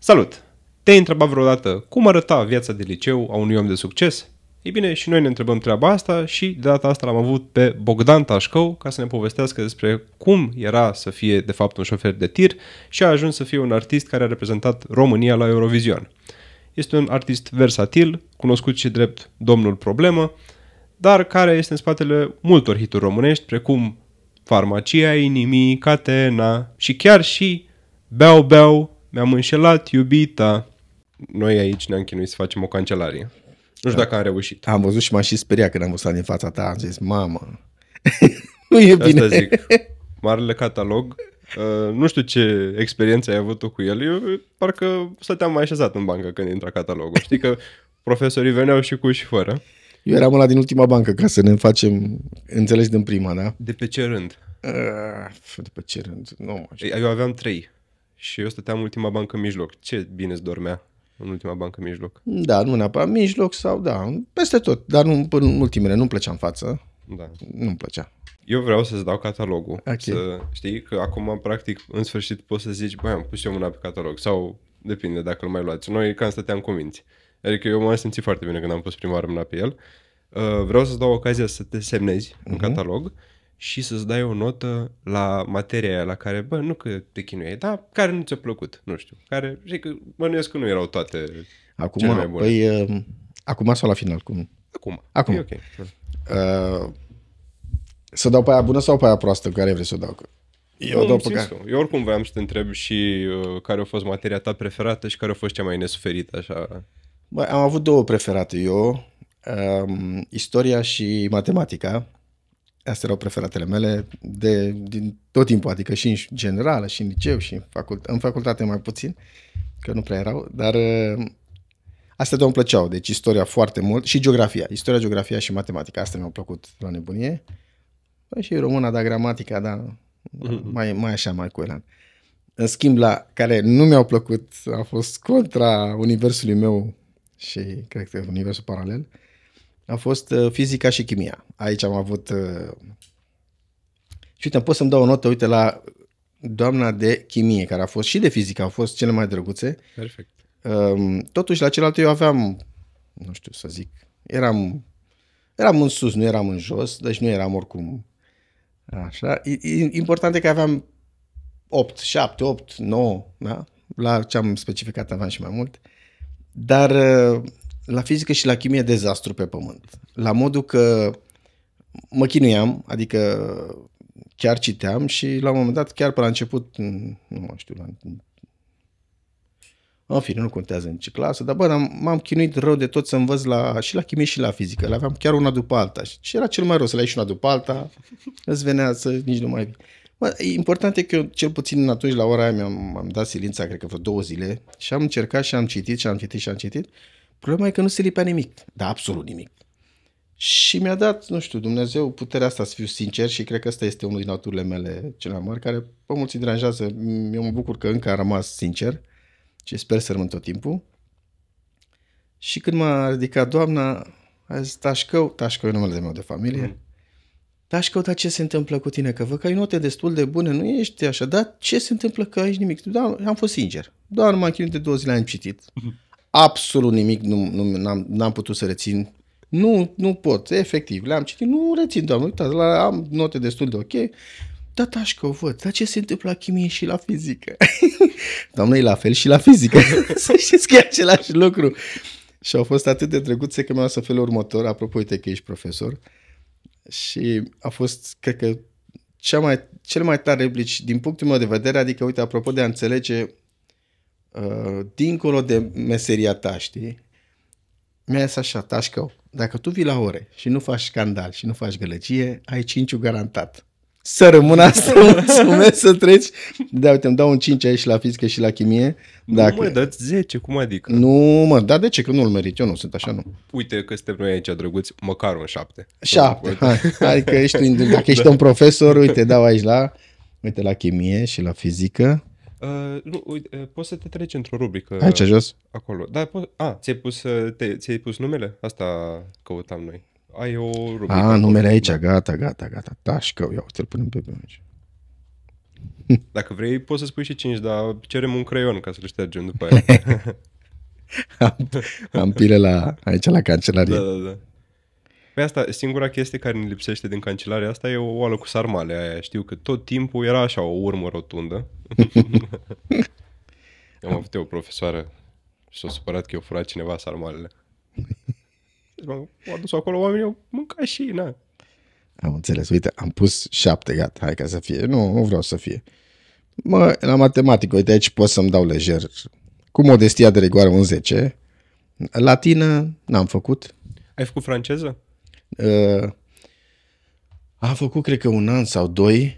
Salut! Te-ai întrebat vreodată cum arăta viața de liceu a unui om de succes? Ei bine, și noi ne întrebăm treaba asta și de data asta l-am avut pe Bogdan Tașcău ca să ne povestească despre cum era să fie de fapt un șofer de tir și a ajuns să fie un artist care a reprezentat România la Eurovision. Este un artist versatil, cunoscut și drept Domnul Problemă, dar care este în spatele multor hituri românești, precum Farmacia inimii, Catena și chiar și Beau Beau, mi-am înșelat iubita. Noi aici ne-am chinuit să facem o cancelarie. Nu știu dacă am reușit. Am văzut și m-am și speriat când am văzut din fața ta. Am zis, mamă, nu e bine. Asta zic. Marele catalog. Nu știu ce experiență ai avut tu cu el. Eu parcă stăteam mai așezat în bancă când intra catalogul. Știi că profesorii veneau și cu și fără. Eu eram ăla din ultima bancă ca să ne facem înțelegi din prima, da? De pe ce rând? De pe ce rând? Nu mă știu. Eu aveam 3 și eu stăteam în ultima bancă în mijloc. Ce bine îți dormea în ultima bancă în mijloc? Da, nu neapărat mijloc sau da, peste tot. Dar nu, până în ultimele nu-mi plăcea în față. Da. Nu-mi plăcea. Eu vreau să-ți dau catalogul. Okay. Să știi că acum, practic, în sfârșit poți să zici, băi, am pus eu mâna pe catalog. Sau depinde dacă îl mai luați. Noi cam stăteam cuminți. Adică eu m-am simțit foarte bine când am pus prima oară mâna pe el. Vreau să-ți dau ocazia să te semnezi în catalog și să-ți dai o notă la materia aia la care, bă, nu că te chinuiai, dar care nu ți-a plăcut, nu știu. Care, știi că bănuiesc că nu erau toate cele mai bune. Păi, acum sau la final? Acum. E ok. Să dau pe aia bună sau pe aia proastă? Care vrei să o dau? Eu oricum voiam să te întreb și care a fost materia ta preferată și care a fost cea mai nesuferită, așa. Bă, am avut două preferate eu, istoria și matematica. Astea erau preferatele mele din tot timpul, adică și în generală, și în liceu, și în facultate mai puțin, că nu prea erau, dar astea două îmi plăceau, deci istoria foarte mult și geografia, istoria, geografia și matematica, astea mi-au plăcut la nebunie. Bă, și româna, dar gramatica, da, mai așa, mai coelan. În schimb, la care nu mi-au plăcut, a fost contra universului meu și cred că universul paralel, a fost fizica și chimia. Aici am avut... Și uite, pot să-mi dau o notă, uite, la doamna de chimie, care a fost și de fizică, au fost cele mai drăguțe. Perfect. Totuși, la celelalte eu aveam, nu știu să zic, eram în sus, nu eram în jos, deci nu eram oricum așa. Important e că aveam 8, 7, 8, 9, da? La ce am specificat aveam și mai mult. Dar la fizică și la chimie dezastru pe pământ. La modul că mă chinuiam, adică chiar citeam și la un moment dat, chiar pe la început, nu mai știu, în fine, nu contează în ce clasă, dar bă, m-am chinuit rău de tot să învăț și la chimie și la fizică. Le aveam chiar una după alta și era cel mai rău să le ai și una după alta, îți venea să nici nu mai vii. Bă, important e că eu, cel puțin atunci, la ora aia, mi-am dat silința, cred că vreo 2 zile și am încercat și am citit și am citit și am citit. Problema e că nu se lipea nimic, dar absolut nimic. Și mi-a dat, nu știu, Dumnezeu puterea asta să fiu sincer și cred că ăsta este unul din naturile mele cele mai mari, care pe mulți îi deranjează. Eu mă bucur că încă am rămas sincer și sper să rămân tot timpul. Și când m-a ridicat doamna, a zis, Tașcău e numele meu de familie, Tașcău, dar ce se întâmplă cu tine? Că văd că ai note destul de bune, nu ești așa, dar ce se întâmplă că aici nimic? Da, am fost sincer, doar m-am chinuit de 2 zile, am citit. Absolut nimic n-am putut să rețin. Nu pot, efectiv, le-am citit, nu rețin, doamnă, uitați, am note destul de ok. Da, Tașcău, văd, dar ce se întâmplă la chimie și la fizică? Doamnă, e la fel și la fizică. Să știți că e același lucru. Și au fost atât de drăguțe că mi-au să felul următor, apropo, uite că ești profesor, și a fost, cred că, cele mai tare replici din punctul meu de vedere, adică, uite, apropo de a înțelege dincolo de meseria ta, știi? Mi-a zis așa, Tașcău, dacă tu vii la ore și nu faci scandal și nu faci gălăgie, ai 5 garantat. Să rămână asta, mulțumesc să treci. Da, uite, îmi dau un 5 aici la fizică și la chimie. Dacă... Nu mă, dați 10, cum adică? Nu, mă, da, de ce? Că nu-l merit, eu nu sunt așa, nu. Uite că suntem noi aici drăguți, măcar un 7. 7, hai, adică dacă ești un profesor, uite, dau aici la chimie și la fizică. Nu, uite, poți să te treci într-o rubrică. Aici jos? Acolo. Da, ți-ai pus numele? Asta căutam noi. Ai o rubrică. Numele aici, gata. Tașcău, ia uite-l punem pe aici. Dacă vrei, poți să spui și 5, dar cerem un creion ca să le ștergem după aia. Am pile aici la cancelarie. Da. Păi asta, singura chestie care ne lipsește din cancelarea asta e o oală cu sarmale aia. Știu că tot timpul era așa o urmă rotundă. Am avut eu o profesoară și s-a supărat că eu furat cineva sarmalele. M-au adus acolo oamenii, au mâncat și na. Am înțeles. Uite, am pus 7, gata, hai ca să fie. Nu vreau să fie. La matematică, uite, aici pot să-mi dau lejer. Cu modestia de rigoare un 10. Latină, n-am făcut. Ai făcut franceză? Am făcut, cred că 1 an sau 2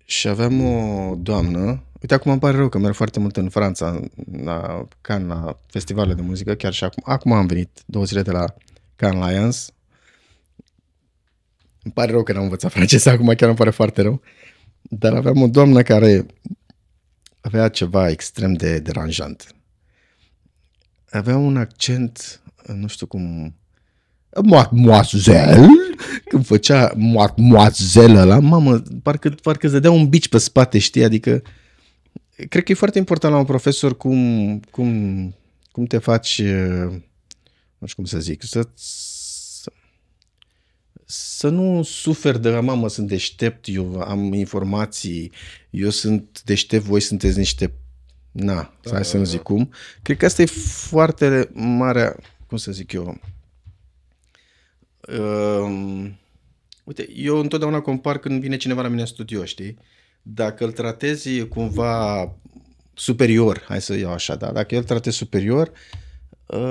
și aveam o doamnă. Uite, acum îmi pare rău că merg foarte mult în Franța, la Cannes, la festivalele de muzică, chiar și acum. Acum am venit 2 zile de la Cannes Lions. Îmi pare rău că n-am învățat franceză, acum chiar îmi pare foarte rău. Dar aveam o doamnă care avea ceva extrem de deranjant. Avea un accent, nu știu cum... Mademoiselle, când făcea mademoiselle ăla, mamă, parcă îți dădea un bici pe spate, știi, adică cred că e foarte important la un profesor cum te faci, nu știu cum să zic, să nu suferi de, mamă, sunt deștept, eu am informații, eu sunt deștept, voi sunteți niște, hai să nu zic cum. Cred că asta e foarte mare, cum să zic eu, uite, eu întotdeauna compar când vine cineva la mine în studio, știi? Dacă îl tratezi cumva superior, hai să iau așa, da? Dacă eu îl tratez superior,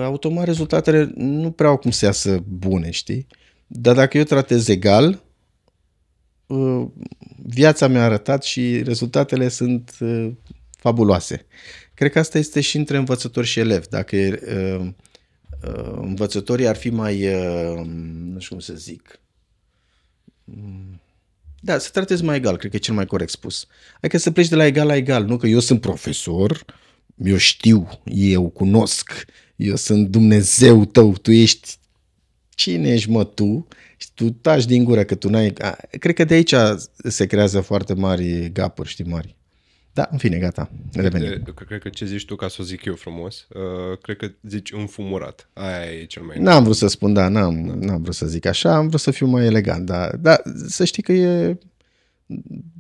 automat rezultatele nu prea au cum să iasă bune, știi? Dar dacă eu tratez egal, viața mi-a arătat și rezultatele sunt fabuloase. Cred că asta este și între învățător și elev. Dacă învățătorii ar fi mai, nu știu cum să zic, da, să tratezi mai egal, cred că e cel mai corect spus. Adică să pleci de la egal la egal, nu că eu sunt profesor, eu știu, eu cunosc, eu sunt Dumnezeu tău, tu ești, cine ești mă tu? Și tu taci din gură că tu n-ai... Cred că de aici se creează foarte mari gapuri, știi, mari. Da, în fine, gata, revenim. Cred că ce zici tu, ca să o zic eu frumos, cred că zici înfumurat. Aia e cel mai... N-am vrut să spun, n-am vrut să zic așa, am vrut să fiu mai elegant, dar să știi că e...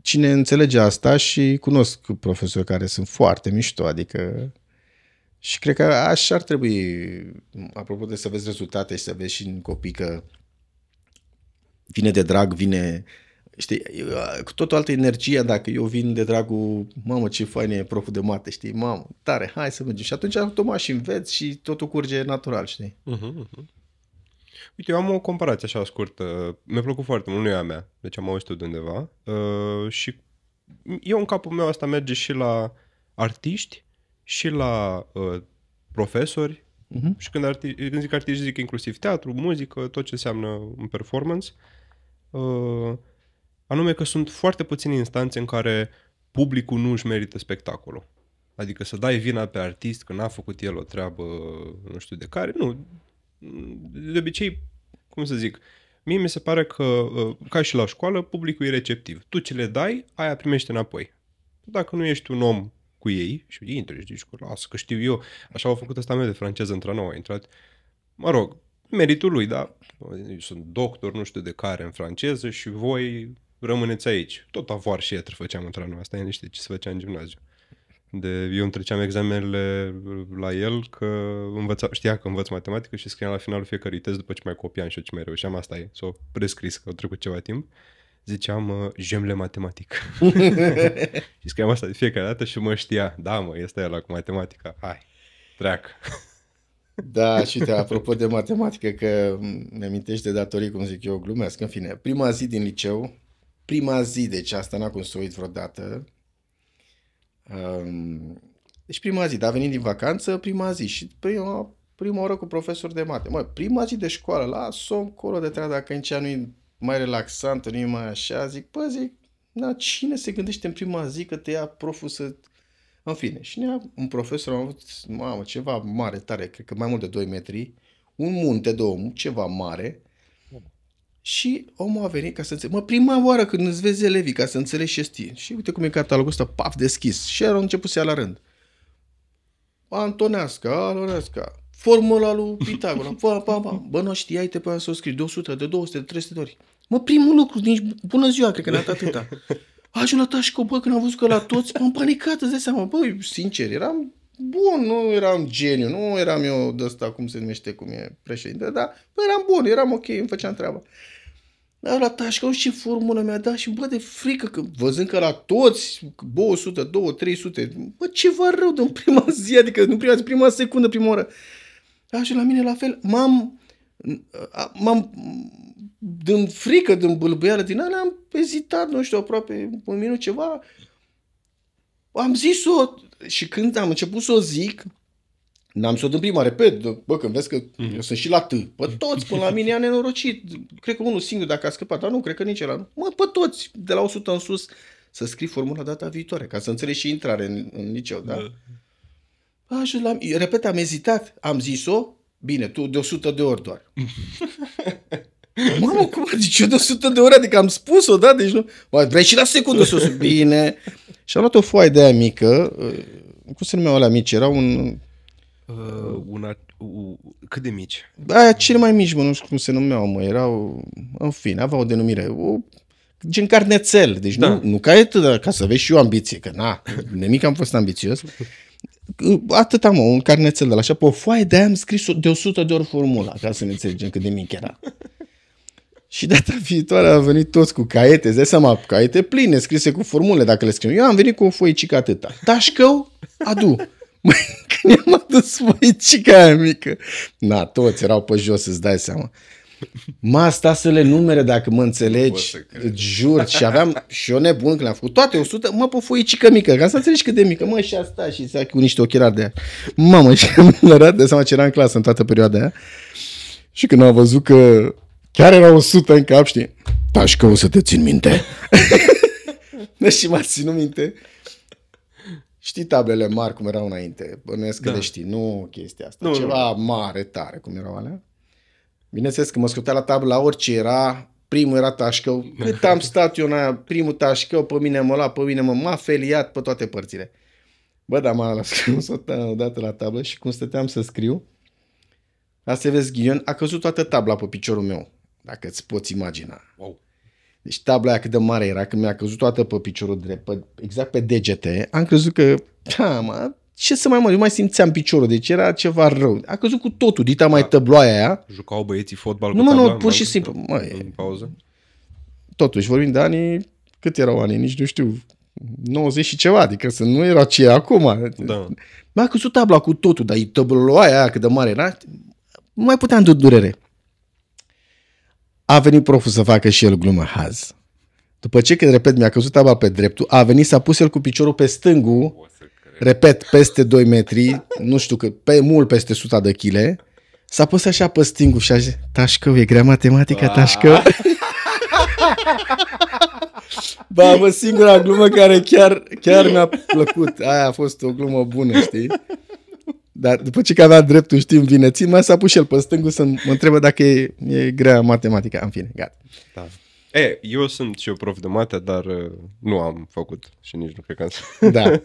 Cine înțelege asta și cunosc profesori care sunt foarte mișto, adică... Și cred că așa ar trebui, apropo de să vezi rezultate și să vezi și în copii că vine de drag, vine... Știi, cu tot o altă energie dacă eu vin de dragul, mamă, ce fain e proful de mate, știi, mamă, tare, hai să mergem. Și atunci automat și înveți și totul curge natural, știi? Uite, eu am o comparație așa scurtă. Mi-a plăcut foarte mult, nu e a mea, deci am auzit-o de undeva. Și eu în capul meu asta merge și la artiști și la profesori. Și când zic artiști, zic inclusiv teatru, muzică, tot ce înseamnă un performance. Anume că sunt foarte puține instanțe în care publicul nu își merită spectacolul. Adică să dai vina pe artist că n-a făcut el o treabă nu știu de care. Nu. De obicei, cum să zic, mie mi se pare că, ca și la școală, publicul e receptiv. Tu ce le dai, aia primește înapoi. Dacă nu ești un om cu ei și intri și zici, lasă că știu eu, așa au făcut ăsta meu de franceză într-a nouă, a intrat, mă rog, meritul lui, da, eu sunt doctor, nu știu de care în franceză și voi rămâneți aici. Tot avoar și etră făceam într-a nouă, asta e niște ce se făcea în gimnaziu. Eu îmi treceam examenele la el, că știa că învăț matematică și scriam la finalul fiecărui test după ce mai copiam și eu ce mai reușeam, asta e, s-o prescris că au trecut ceva timp, ziceam, j'aime le matematic. Și scriam asta de fiecare dată și mă știa, da mă, este ăla cu matematica, hai, treacă. Da, și uite, apropo de matematică, că mi-amintești de datorii, cum zic eu, glumesc, în fine, prima zi din liceu, deci asta n-a cum să uit vreodată. Deci prima zi, a venit din vacanță, prima zi și prima oră cu profesor de mate. Mă, prima zi de școală, las-o încolo de treabă, dacă în cea nu-i mai relaxantă, nu-i mai așa, zic, cine se gândește în prima zi că te ia proful să... În fine, și un profesor, am avut, mamă, ceva mare, tare, cred că mai mult de 2 metri, un munte de om, ceva mare, Și omul a venit ca să înțeleg. Prima oară când îți vezi elevii, ca să înțelegi ce știi. Și uite cum e catalogul ăsta, paf, deschis. Și erau început să ia la rând. Antoneasca, Alonesca, formula lui Pitagora, bă, nu știai, te poate să o scrii de 100, de 200, de 300 de ori. Primul lucru, nici bună ziua, cred că n-a atâta. Ajung la tașcă, bă, când am văzut că la toți, m-am panicat, îți dai seama, bă, sincer, eram bun, nu eram geniu, nu eram eu de ăsta, cum se numește, cum e președinte, dar bă, eram bun, eram ok, îmi făceam treaba. Dar la tașcă, și formula mi-a dat și bă, de frică, că văzând că la toți, 200, 200, 300, bă, ceva rău de în prima zi, adică în prima secundă, prima oră. Și la mine la fel, m-am din frică, din bâlbâială, din alea, am ezitat, nu știu, aproape un minut ceva. Am zis-o și când am început să o zic, n-am să o dăm prima, repet, bă, când vezi că eu sunt și la T. Pe toți, până la mine i-a nenorocit. Cred că unul singur dacă a scăpat, dar nu, cred că nici ăla. Pe toți, de la 100 în sus, să scrii formula data viitoare, ca să înțelegi și intrare în liceu, da? Repet, am ezitat, am zis-o, bine, tu de 100 de ori doar. Mamă, cum adică eu de 100 de ori, adică am spus-o, da? Deci nu, vrei și la secundă să o spun. Bine. Și am luat o foaie de aia mică, cum se numeau alea mici, era un... cât de mici? Aia cele mai mici, mă, nu știu cum se numeau, mă, erau, în fine, aveau o denumire, gen carnețel, deci da. Nu ca să vezi și eu ambiție, că na, nimic am fost ambițios. Atât am, un carnețel de la așa, pe o foaie de aia am scris de 100 de ori formula, ca să ne înțelegem cât de mic era. Și data viitoare a venit toți cu caiete, îți dai seama, caiete pline, scrise cu formule, dacă le scriu. Eu am venit cu o foicică atâta. Tașcău, adu. Când i-am adus foicica aia mică, na, toți erau pe jos, îți dai seama. M-a stat să le numere, dacă mă înțelegi, îți jur. Și aveam, și eu nebun, când le-am făcut toate 100, pe foicică mică, ca să înțelegi cât de mică. Și asta, și să cu niște ochelari de aia. Mamă, și am arătat, de seama ce era în clasă în toată perioada aia. Și când am văzut că chiar era 100 în cap, știi? Tașcă, o să te țin minte. Și m-a ținut minte. Știi tablele mari cum erau înainte? Bănuiesc că le știi, nu chestia asta. Nu, ceva mare, tare, cum erau alea. Bineînțeles că mă scotea la tablă la orice era. Primul era Tașcău. Cât am stat eu în aia, primul Tașcău, pe mine m-a feliat pe toate părțile. Bă, dar m-a scris odată la tablă și cum stăteam să scriu, asta vezi, ghinion, a căzut toată tabla pe piciorul meu. Dacă îți poți imagina. Wow. Deci tabla aia cât de mare era, când mi-a căzut toată pe piciorul drept, exact pe degete, am crezut că, ce să mai mă, eu mai simțeam piciorul, deci era ceva rău. A căzut cu totul, dita mai tăbloaia aia. Jucau băieții fotbal cu tabla? Nu, pur și simplu. În pauză? Totuși, vorbim de anii, cât erau anii, nici nu știu, 90 și ceva, adică să nu erau ce e acum. Da. Mi-a căzut tabla cu totul, dar tăbloaia aia cât de mare era, nu mai puteam de durere. A venit proful să facă și el glumă haz. După ce, când repet, mi-a căzut tabla pe dreptul, a venit, s-a pus el cu piciorul pe stângul, repet, peste 2 metri, nu știu, mult peste 100 de chile, s-a pus așa pe stângul și a zis, Tașcău, e grea matematica, Tașcău. Ba, bă, singura glumă care chiar mi-a plăcut. Aia a fost o glumă bună, știi? Dar după ce avea dreptul, știi, în vineții, mai s-a pus el pe stângul să mă întrebe dacă e grea matematica. În fine, gata. Da. Eu sunt și eu prof de mate, dar nu am făcut și nici nu cred că am. Da.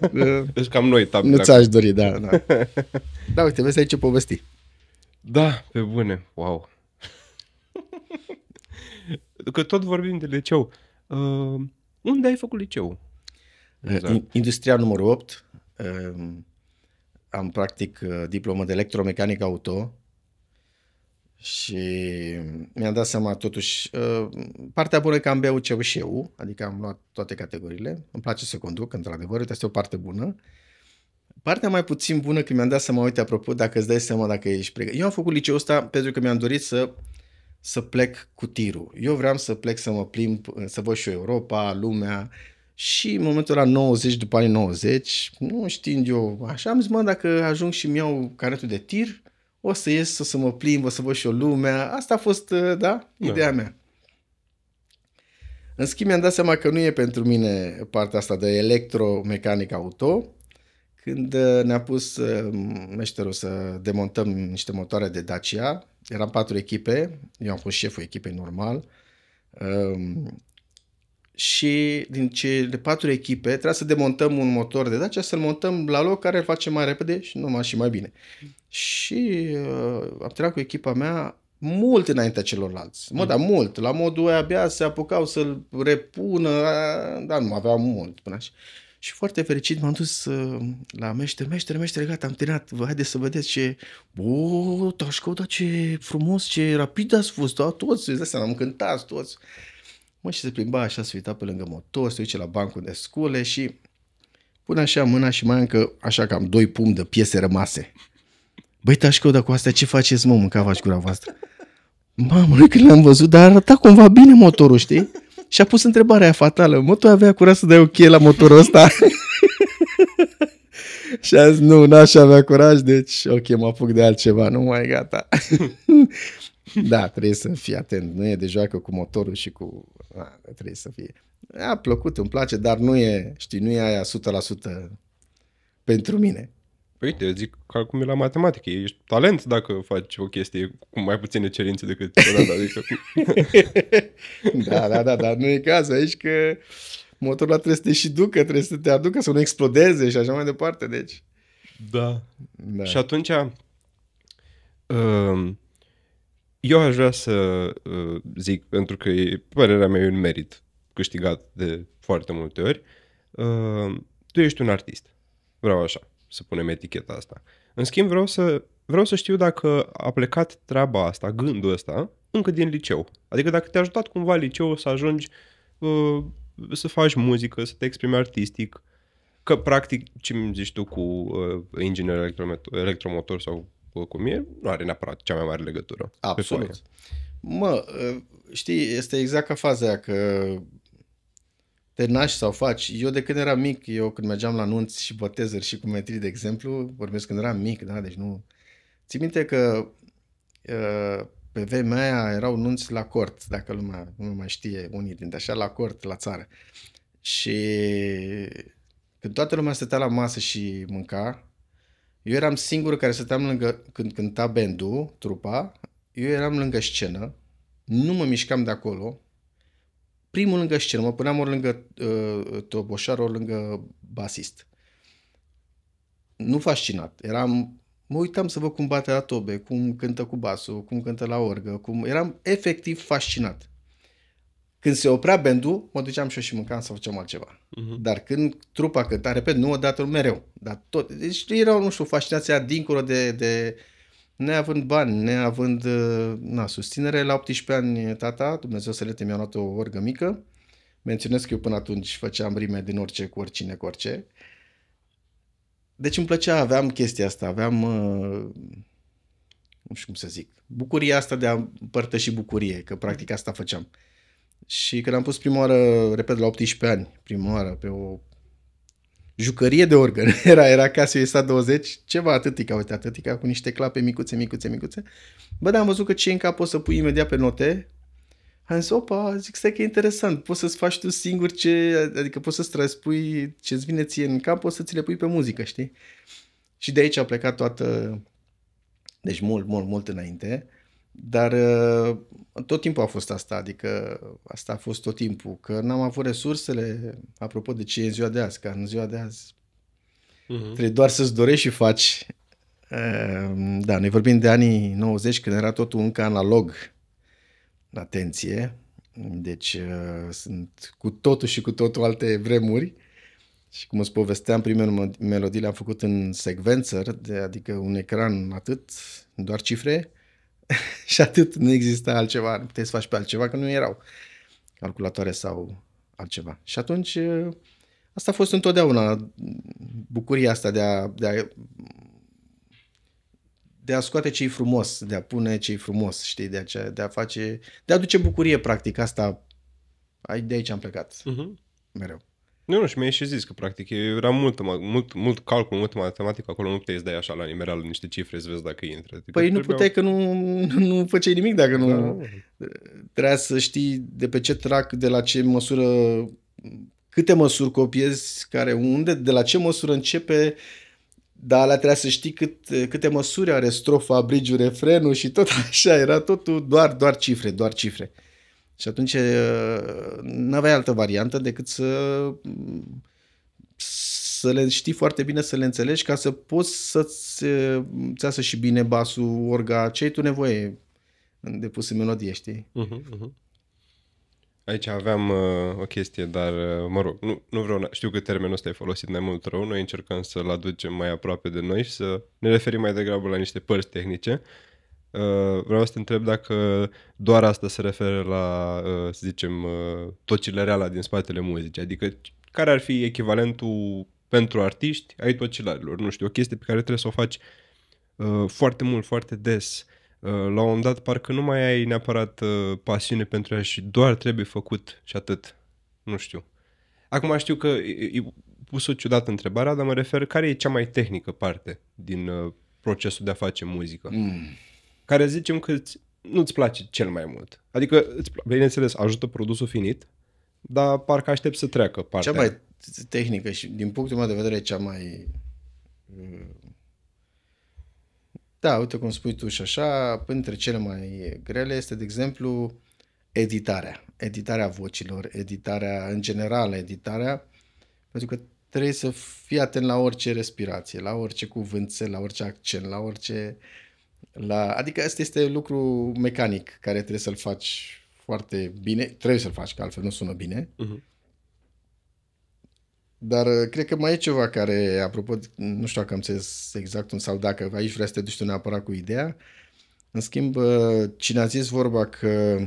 Deci cam noi nu ți-aș dori, da. Da, uite, vezi aici ce povesti. Da, pe bune. Wow. Că tot vorbim de liceu. Unde ai făcut liceu? Exact. Industrial numărul 8. Am practic diplomă de electromecanică auto și mi-am dat seama totuși, partea bună e că am beut CEU și eu, adică am luat toate categoriile, îmi place să conduc, într-adevăr, asta e o parte bună. Partea mai puțin bună că mi-am dat seama, uite, apropo, dacă îți dai seama dacă ești pregătit. Eu am făcut liceul ăsta pentru că mi-am dorit să plec cu tirul. Eu vreau să plec să mă plimb, să văd și eu Europa, lumea. Și în momentul ăla 90, după anii 90, nu știind eu, așa am zis, dacă ajung și îmi iau carnetul de tir, o să ies, să mă plimb, o să văd și eu lumea. Asta a fost, ideea mea. În schimb, mi-am dat seama că nu e pentru mine partea asta de electromecanică auto, când ne-a pus meșterul să demontăm niște motoare de Dacia. Eram 4 echipe, eu am fost șeful echipei normal, Și din cele 4 echipe trebuia să demontăm un motor de Dacia, să-l montăm la loc care îl face mai repede și numai și mai bine. Și am terminat cu echipa mea mult înaintea celorlalți. Dar mult. La modul ăia abia se apucau să-l repună, dar nu aveam mult până așa. Și foarte fericit m-am dus la meștere, gata, am terminat, haideți să vedeți ce... Tașcău, dar ce frumos, ce rapid ați fost, da, toți, îți dai seama, am cântat toți. Și se plimba așa, se uita pe lângă motor, se duce la bancul de scule și pune așa mâna și mai încă așa cam 2 pumni de piese rămase. Băi, Tașcău, dar cu astea ce faceți, mă, mâncavați gura voastră? Mamă, noi când l-am văzut, dar arăta cumva bine motorul, știi? Și a pus întrebarea aia fatală. Mă, tu avea curaj să dai o cheie la motorul ăsta? Și a zis, nu, n-aș avea curaj, deci ok, mă apuc de altceva, nu mai gata. Da, trebuie să fii atent. Nu e de joacă cu motorul și cu... trebuie să fie... A plăcut, îmi place, dar nu e, știi, nu e aia 100% pentru mine. Uite, eu zic ca cum e la matematică. Ești talent dacă faci o chestie cu mai puține cerințe decât celălalt. Adică... Da, nu e cazul aici că motorul ăla trebuie să te și ducă, trebuie să te aducă, să nu explodeze și așa mai departe, deci... Da. Și atunci eu aș vrea să zic, pentru că părerea mea e un merit câștigat de foarte multe ori, tu ești un artist. Vreau așa să punem eticheta asta. În schimb, vreau să știu dacă a plecat treaba asta, gândul ăsta, încă din liceu. Adică dacă te-a ajutat cumva liceul să ajungi să faci muzică, să te exprimi artistic, că practic, ce îmi zici tu cu inginer electromotor sau cum e, nu are neapărat cea mai mare legătură. Absolut. Mă, știi, este exact ca faza aia că te naști sau faci. Eu de când eram mic, când mergeam la nunți și botezări și cu metrii, de exemplu, vorbesc când eram mic, da, deci nu... Ții minte că pe vremea aia erau nunți la cort, dacă lumea nu mai știe, unii dintre așa, la cort, la țară. Și când toată lumea stătea la masă și mânca, eu eram singurul care stăteam lângă, când cânta bandul, trupa, eu eram lângă scenă, nu mă mișcam de acolo, primul lângă scenă, mă puneam ori lângă toboșar, ori lângă basist. Nu fascinat, mă uitam să văd cum bate la tobe, cum cântă cu basul, cum cântă la orgă, eram efectiv fascinat. Când se oprea bandul, mă duceam și eu și mâncam sau făceam altceva. Dar când trupa cânta, repet, nu odată, mereu. Dar tot. Deci erau, nu știu, fascinația dincolo de neavând bani, neavând susținere. La 18 ani, tata, Dumnezeu să le mi-a luat o orgă mică. Menționez că eu până atunci făceam rime din orice, cu oricine, cu orice. Deci îmi plăcea, aveam chestia asta, aveam, nu știu cum să zic, bucuria asta de a împărtăși bucurie, că practic asta făceam. Și când am pus prima oară, repet, la 18 ani, prima oară, pe o jucărie de orgă, era Casio SA20, ceva atâtica, cu niște clape micuțe. Bă, dar am văzut că ce în cap poți să pui imediat pe note. Am zis, opa, zic, stai că e interesant, poți să-ți faci tu singur adică poți să-ți transpui ce-ți vine ție în cap, poți să ți le pui pe muzică, știi? Și de aici a plecat toată, deci mult înainte. Dar tot timpul a fost asta, adică asta a fost tot timpul, că n-am avut resursele, apropo de ce e în ziua de azi, că în ziua de azi trebuie doar să-ți dorești și faci. Da, noi vorbim de anii 90, când era totul încă analog, atenție, deci sunt cu totul și cu totul alte vremuri și cum îți povesteam, primele melodii le-am făcut în sequencer, adică un ecran atât, doar cifre, și atât, nu exista altceva, nu puteai să faci pe altceva, că nu erau calculatoare sau altceva. Și atunci, asta a fost întotdeauna bucuria asta de a scoate ce-i frumos, de a pune ce-i frumos, știi, de a aduce bucurie, practic, asta, de aici am plecat, mereu. Nu, și mi-ai și zis că practic era mult calcul, multă matematică, acolo nu puteai să dai așa la nimereală niște cifre să vezi dacă intră. Păi nu puteai că nu făceai nimic dacă nu... Trebuia să știi de pe ce trac, de la ce măsură, câte măsuri copiezi, de la ce măsură începe, dar alea trebuia să știi câte măsuri are strofa, bridge-ul, refrenul și tot așa, era totul doar cifre. Și atunci n-aveai altă variantă decât să le știi foarte bine, să le înțelegi, ca să poți să-ți iasă și bine basul, orga, ce ai tu nevoie de pus în melodie, știi? Aici aveam o chestie, dar mă rog, nu vreau, știu că termenul ăsta e folosit mai mult rău, noi încercăm să-l aducem mai aproape de noi și să ne referim mai degrabă la niște părți tehnice. Vreau să te întreb dacă doar asta se referă la, să zicem, tocilereala din spatele muzicii, adică care ar fi echivalentul pentru artiști ai tocilarilor, nu știu, o chestie pe care trebuie să o faci foarte mult, foarte des. La un moment dat parcă nu mai ai neapărat pasiune pentru ea și doar trebuie făcut și atât. Nu știu. Acum știu că e pus o ciudată întrebarea, dar mă refer care e cea mai tehnică parte din procesul de a face muzică. Care zicem că nu-ți place cel mai mult. Adică, bineînțeles, ajută produsul finit, dar parcă aștept să treacă partea. Cea mai tehnică și din punctul meu de vedere cea mai... Da, uite cum spui tu și așa, printre cele mai grele este, de exemplu, editarea. Editarea vocilor, editarea, în general, editarea, pentru că trebuie să fii atent la orice respirație, la orice cuvânt, la orice accent, la orice... Adică ăsta este lucru mecanic care trebuie să-l faci foarte bine. Trebuie să-l faci, că altfel nu sună bine. Dar cred că mai e ceva care, apropo, nu știu dacă am înțeles exact sau dacă aici vrea să te duci tu neapărat cu ideea. În schimb, cine a zis vorba că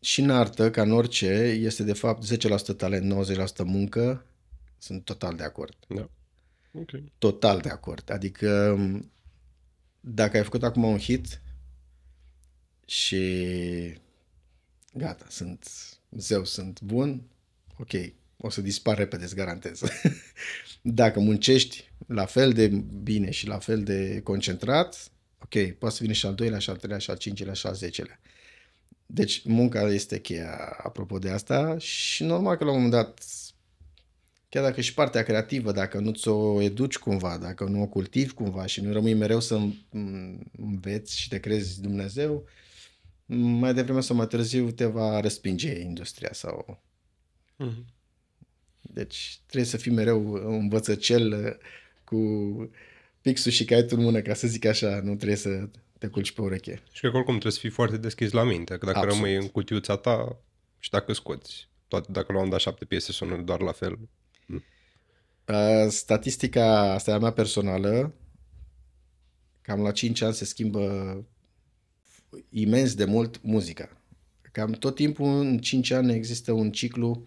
și în artă, ca în orice, este de fapt 10% talent, 90% muncă, sunt total de acord. Da. Okay. Total de acord. Adică dacă ai făcut acum un hit și gata, sunt bun, ok, o să dispar repede, îți garantez. Dacă muncești la fel de bine și la fel de concentrat, ok, poate să vină și al doilea, și al treilea, și al cincilea, și al zecelea. Deci munca este cheia apropo de asta și normal că la un moment dat, chiar dacă și partea creativă, dacă nu ți-o educi cumva, dacă nu o cultivi cumva și nu rămâi mereu să înveți și te crezi Dumnezeu, mai devreme sau mai târziu te va respinge industria sau... Deci trebuie să fii mereu învățăcel cu pixul și caietul în mână, ca să zic așa, nu trebuie să te culci pe ureche. Și că oricum trebuie să fii foarte deschis la minte, că dacă rămâi în cutiuța ta și dacă scoți, toate, dacă la un dat 7 piese sună doar la fel. Statistica asta e a mea personală, cam la 5 ani se schimbă imens de mult muzica. Cam tot timpul în 5 ani există un ciclu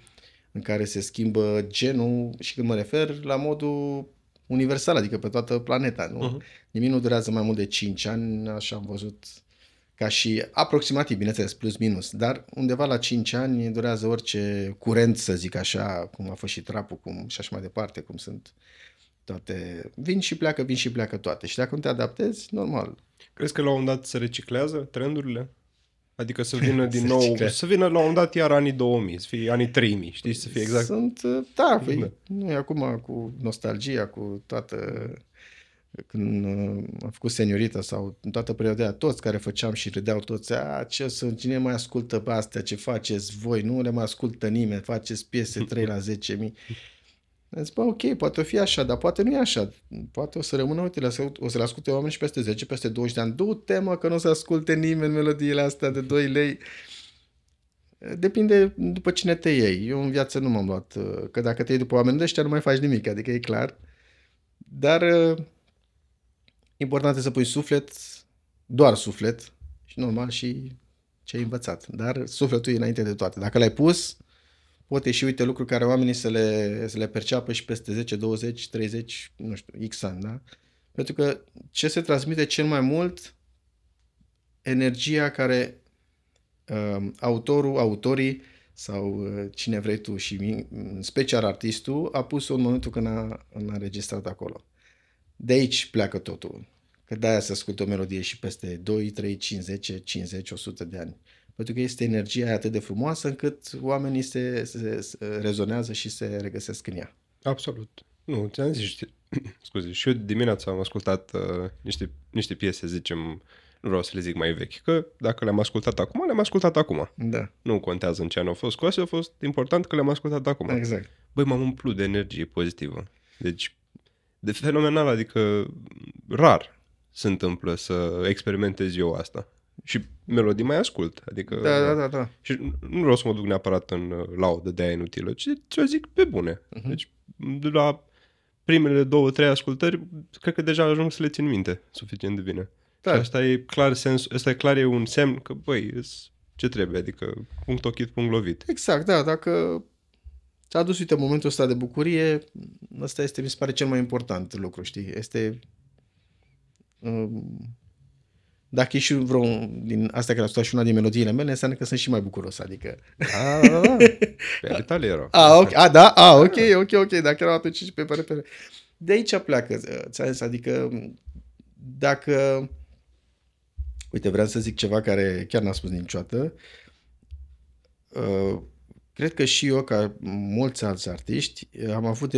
în care se schimbă genul și când mă refer la modul universal, adică pe toată planeta. Nu? Nimic nu durează mai mult de 5 ani, așa am văzut, ca și aproximativ, bineînțeles, plus minus, dar undeva la 5 ani durează orice curent, să zic așa, cum a fost și trapul, și așa mai departe, cum sunt toate. Vin și pleacă toate. Și dacă nu te adaptezi, normal. Crezi că la un moment dat se reciclează trendurile? Adică să vină din nou, să vină la un moment dat iar anii 2000, să fie anii 3000, știi, să fie exact. Da, nu e acum cu nostalgia, cu toată, când am făcut Seniorita sau în toată perioada aia, toți care făceam și râdeau toți, cine mai ascultă pe astea, ce faceți voi, nu le mai ascultă nimeni, faceți piese 3 la 10.000. Zic, ok, poate o fi așa, dar poate nu e așa. Poate o să rămână, uite, o să le asculte oameni și peste 10, peste 20 de ani. Du-te, mă, că nu o să asculte nimeni melodiile astea de 2 lei. Depinde după cine te iei. Eu în viață nu m-am luat, că dacă te iei după oameni de ăștia nu mai faci nimic, adică e clar. Dar important e să pui suflet, doar suflet și normal și ce ai învățat. Dar sufletul e înainte de toate. Dacă l-ai pus, poate și uite lucruri care oamenii să le perceapă și peste 10, 20, 30, nu știu, X ani, da? Pentru că ce se transmite cel mai mult? Energia care autorii sau cine vrei tu și în special artistul a pus-o în momentul când a înregistrat acolo. De aici pleacă totul. Că de-aia se ascultă o melodie și peste 2, 3, 5, 10, 50, 100 de ani. Pentru că este energia aia atât de frumoasă încât oamenii se rezonează și se regăsesc în ea. Absolut. Nu, ți-am zis, scuze, și eu dimineața am ascultat niște piese, zicem, Nu vreau să le zic mai vechi, că dacă le-am ascultat acum, le-am ascultat acum. Da, Nu contează în ce an au fost scoase, a fost important că le-am ascultat acum. exact. Băi, m-am umplut de energie pozitivă. Deci, de fenomenal, adică rar se întâmplă să experimentez eu asta. Și melodii mai ascult. Adică, Da. Și nu vreau să mă duc neapărat în laudă de aia inutilă, ci ți-o zic pe bune. Deci, de la primele 2-3 ascultări, cred că deja ajung să le țin minte suficient de bine. Da. Și asta e clar e un semn că, băi, ce trebuie, adică punct ochit, punct lovit. Exact, da, dacă ți-a adus, uite, momentul ăsta de bucurie, ăsta este, mi se pare, cel mai important lucru, știi? Este... Dacă e și vreun din astea care au stat și una din melodiile mele, înseamnă că sunt și mai bucuros, adică... Da. Pe ale tale erau. Ok, dacă erau atunci și pe pere. De aici pleacă, ți-am zis, adică dacă... Uite, vreau să zic ceva care chiar n-am spus niciodată. Cred că și eu, ca mulți alți artiști, am avut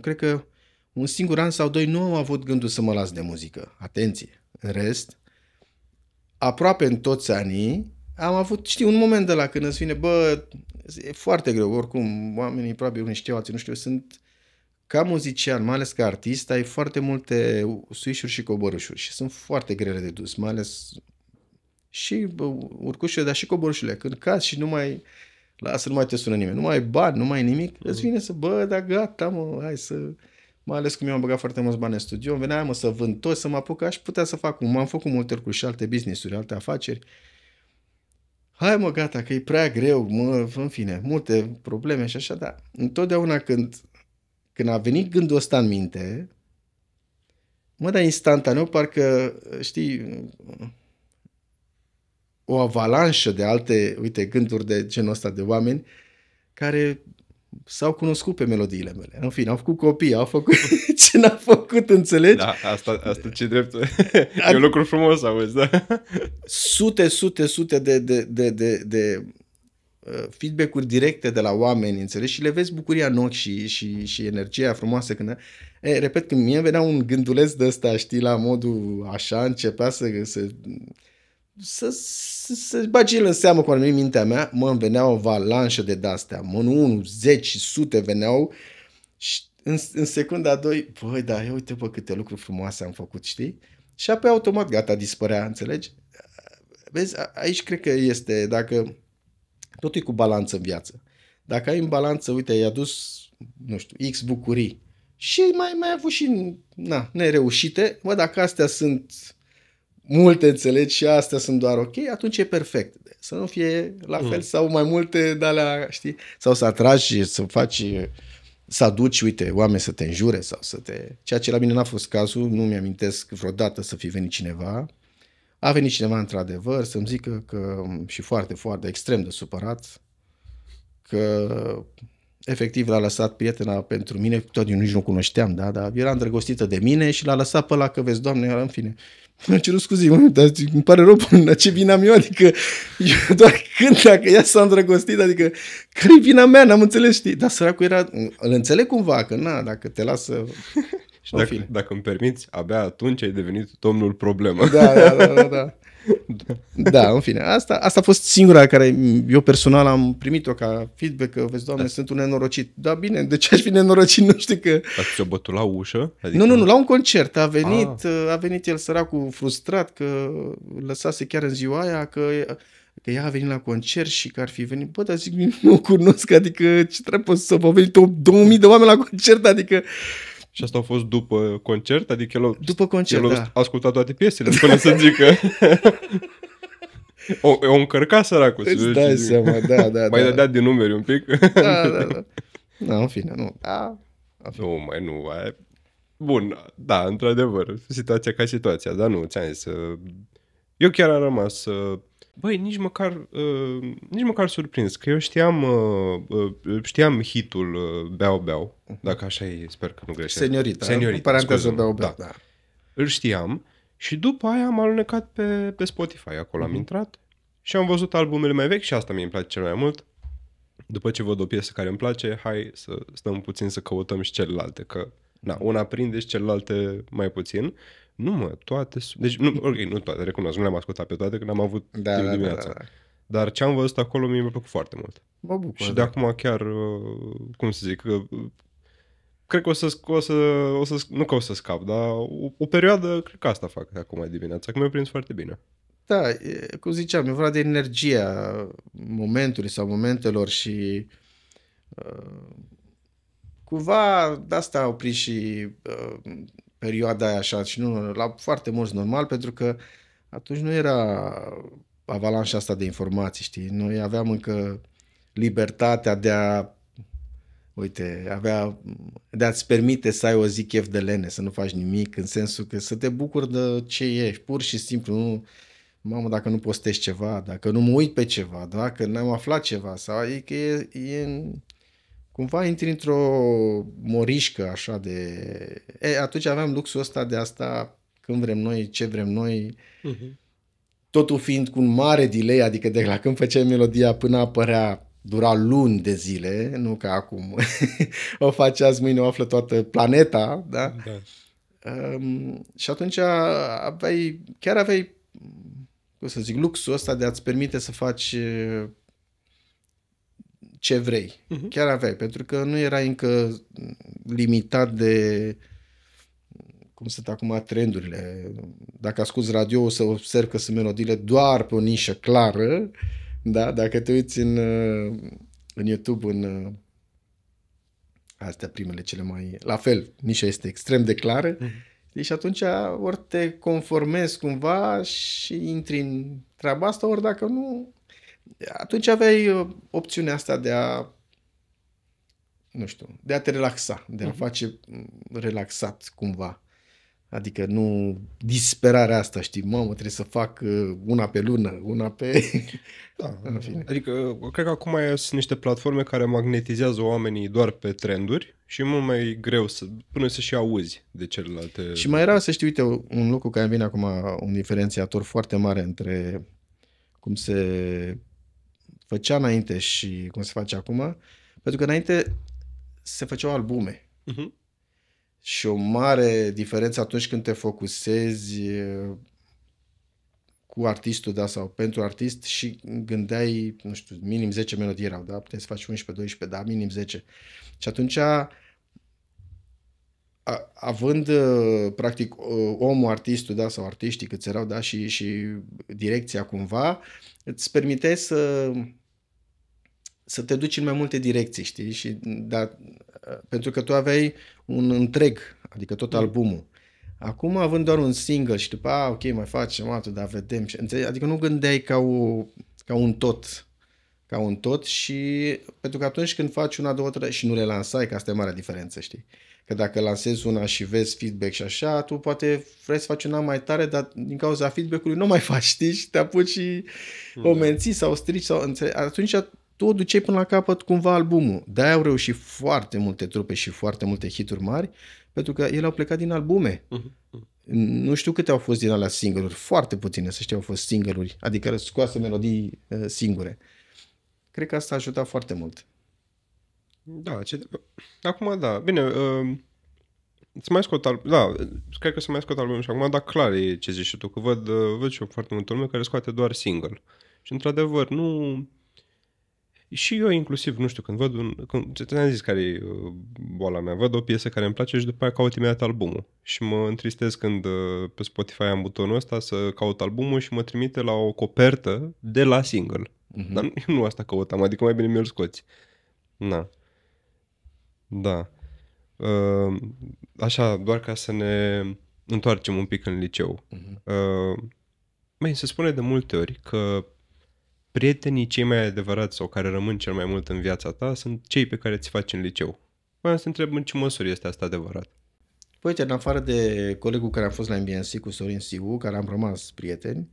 cred că un singur an sau doi nu am avut gândul să mă las de muzică. Atenție! În rest, aproape în toți anii, am avut, știi, un moment de la când îți vine, e foarte greu, oricum, oamenii probabil unii știu, alții nu știu, sunt ca muzician, mai ales ca artist, ai foarte multe suișuri și coborâșuri și sunt foarte grele de dus, mai ales și urcușurile, dar și coborâșurile. Când cazi și nu mai te sună nimeni, nu mai ai bani, nu mai ai nimic, îți vine să, dar gata, hai să... Mai ales cum eu am băgat foarte mulți bani în studio, îmi venea să vând tot, să mă apuc, aș putea să fac, m-am făcut multe lucruri și alte business-uri, alte afaceri. Hai gata, că e prea greu, în fine, multe probleme și așa, dar întotdeauna când a venit gândul ăsta în minte, dar instantaneu, parcă, știi, o avalanșă de alte, uite, gânduri de genul ăsta de oameni care s-au cunoscut pe melodiile mele. În fine, au făcut copii, au făcut ce n-au făcut, înțelegi? Da, asta ce drept. E un lucru frumos, auzi, da? Sute de feedback-uri directe de la oameni, înțelegi? Și le vezi bucuria în ochi și energia frumoasă când... repet, când mie venea un gânduleț de ăsta, știi, la modul așa, începea să bagi el în seamă cu anumit mintea mea, îmi venea o avalanșă de de-astea, nu 1, 10, sute veneau și în secunda a doi, uite câte lucruri frumoase am făcut, știi? Și apoi automat gata, dispărea, înțelegi? Vezi, aici cred că este, dacă totul e cu balanță în viață. Dacă ai în balanță, uite, ai adus, nu știu, X bucurii și mai avut și, nereușite, dacă astea sunt multe, înțelegi, și astea sunt doar ok, atunci e perfect. Să nu fie la fel sau mai multe de alea, știi? Sau să atragi, să aduci, uite, oameni să te înjure sau să te... Ceea ce la mine n-a fost cazul, nu mi-amintesc vreodată să fi venit cineva. A venit cineva într-adevăr să-mi zică că, și foarte, foarte extrem de supărat, că efectiv l-a lăsat prietena pentru mine, tot eu nici nu cunoșteam, dar era îndrăgostită de mine și l-a lăsat pe ăla că, vezi, Doamne, în fine... Mi-am cerut scuze, dar îmi pare rău, la ce vina am eu, adică eu doar dacă ea s-a îndrăgostit, adică care-i vina mea, n-am înțeles, știi, dar săracul era, îl înțeleg cumva, că dacă te lasă... Și dacă îmi permiți, abia atunci ai devenit domnul problemă. Da. Da, în fine, asta a fost singura care eu personal am primit-o ca feedback, că, vezi, Doamne, sunt un nenorocit. Da, bine, de ce aș fi nenorocit, nu știu că... Dar ți-o bătut la ușă? Adică... Nu, la un concert a venit el săracul frustrat că lăsase chiar în ziua aia, că ea a venit la concert și că ar fi venit, dar zic, nu cunosc, adică ce trebuie să vă venit 2000 de oameni la concert, adică... Și asta a fost după concert? Adică după concert, el a ascultat toate piesele până să zică... o încărca săracul. Îți dai seama, da. Mai dădea din numeri un pic. Da. Da, în fine, nu. Nu. Bun, da, într-adevăr, situația ca situația, dar nu, ți-am zis. Eu chiar am rămas... Băi, nici măcar surprins, că eu știam hitul Beau Beau, dacă așa e, sper că nu greșesc. Seniorita, paranteză Beau Beau, da. Îl știam și după aia am alunecat pe Spotify, acolo am intrat și am văzut albumele mai vechi și asta mi-e place cel mai mult. După ce văd o piesă care îmi place, hai să stăm puțin să căutăm și celelalte, că Na, una prinde și celelalte mai puțin. Nu mă, toate... Deci, nu, ok, nu toate, recunosc, nu le-am ascultat pe toate, că n-am avut timp dimineața. Da. Dar ce am văzut acolo mi-a plăcut foarte mult. Mă bucur. Și de acum chiar, cum să zic, cred că nu că o să scap, dar o perioadă, cred că asta fac acum dimineața, că mi-a prins foarte bine. Da, cum ziceam, e vorba de energia momentului sau momentelor și cumva de asta a oprit și perioada aia așa și nu la foarte mulți normal, pentru că atunci nu era avalanșa asta de informații, știi? Noi aveam încă libertatea de a-ți permite să ai o zi chef de lene, să nu faci nimic, în sensul că să te bucuri de ce ești, pur și simplu, nu, mamă, dacă nu postezi ceva, dacă nu mă uit pe ceva, dacă n-am aflat ceva, sau adică cumva intri într-o morișcă așa de... atunci aveam luxul ăsta de asta când vrem noi, ce vrem noi, totul fiind cu un mare delay, adică de la când făceai melodia până apărea dura luni de zile, nu ca acum o faci azi, mâine o află toată planeta, da? Și atunci aveai, cum să zic, luxul ăsta de a-ți permite să faci ce vrei. Chiar aveai, pentru că nu erai încă limitat de cum sunt acum trendurile. Dacă asculti radio, o să observi că sunt melodiile doar pe o nișă clară, da? Dacă te uiți în YouTube, în astea primele cele mai... La fel, nișa este extrem de clară. Și atunci ori te conformezi cumva și intri în treaba asta, ori dacă nu, atunci aveai opțiunea asta de a, nu știu, de a te relaxa, de a face relaxat cumva. Adică nu disperarea asta, știi, mamă, trebuie să fac una pe lună, una pe... Da, adică cred că acum sunt niște platforme care magnetizează oamenii doar pe trenduri și e mult mai greu până să-și auzi de celelalte... Și mai era să știi, uite, un lucru care vine acum, un diferențiator foarte mare între cum se făcea înainte și cum se face acum, pentru că înainte se făceau albume. Și o mare diferență atunci când te focusezi cu artistul, da, sau pentru artist și gândeai, nu știu, minim 10 melodii erau, da? Puteai să faci 11-12, da, minim 10. Și atunci, având, practic, omul, artistul, da, sau artiștii câți erau, da, și direcția cumva, îți permiteai să te duci în mai multe direcții, știi? Și, da, pentru că tu aveai un întreg, adică tot albumul. Acum, având doar un single și după, ok, mai facem altul, dar vedem. Adică nu gândeai ca un tot. Ca un tot și pentru că atunci când faci una, două, trei și nu le lansai, că asta e marea diferență, știi? Că dacă lansezi una și vezi feedback și așa, tu poate vrei să faci una mai tare, dar din cauza feedback-ului nu mai faci, știi? Și te apuci și o menții sau strici sau... Atunci tu o duceai până la capăt cumva albumul. De-aia au reușit foarte multe trupe și foarte multe hituri mari, pentru că ele au plecat din albume. Nu știu câte au fost din alea single-uri, foarte puține, să știu, au fost single-uri, adică scoase melodii singure. Cred că asta a ajutat foarte mult. Da, acum da, bine, să mai scot da, cred că să mai scot albumul și acum, dar clar e ce zici și tu, că văd și eu foarte multă lume care scoate doar single. Și într-adevăr, nu... Și eu inclusiv, nu știu, când văd ți-am zis care e boala mea, văd o piesă care îmi place și după aia caut imediat albumul. Și mă întristez când pe Spotify am butonul ăsta să caut albumul și mă trimite la o copertă de la single. Dar eu nu asta căutam, adică mai bine mi-l scoți. Na. Da. Așa, doar ca să ne întoarcem un pic în liceu. Se spune de multe ori că prietenii cei mai adevărați sau care rămân cel mai mult în viața ta sunt cei pe care ți faci în liceu. Vreau să întreb în ce măsură este asta adevărat. Păi, uite, în afară de colegul care a fost la MBNC cu Sorin Siu, care am rămas prieteni,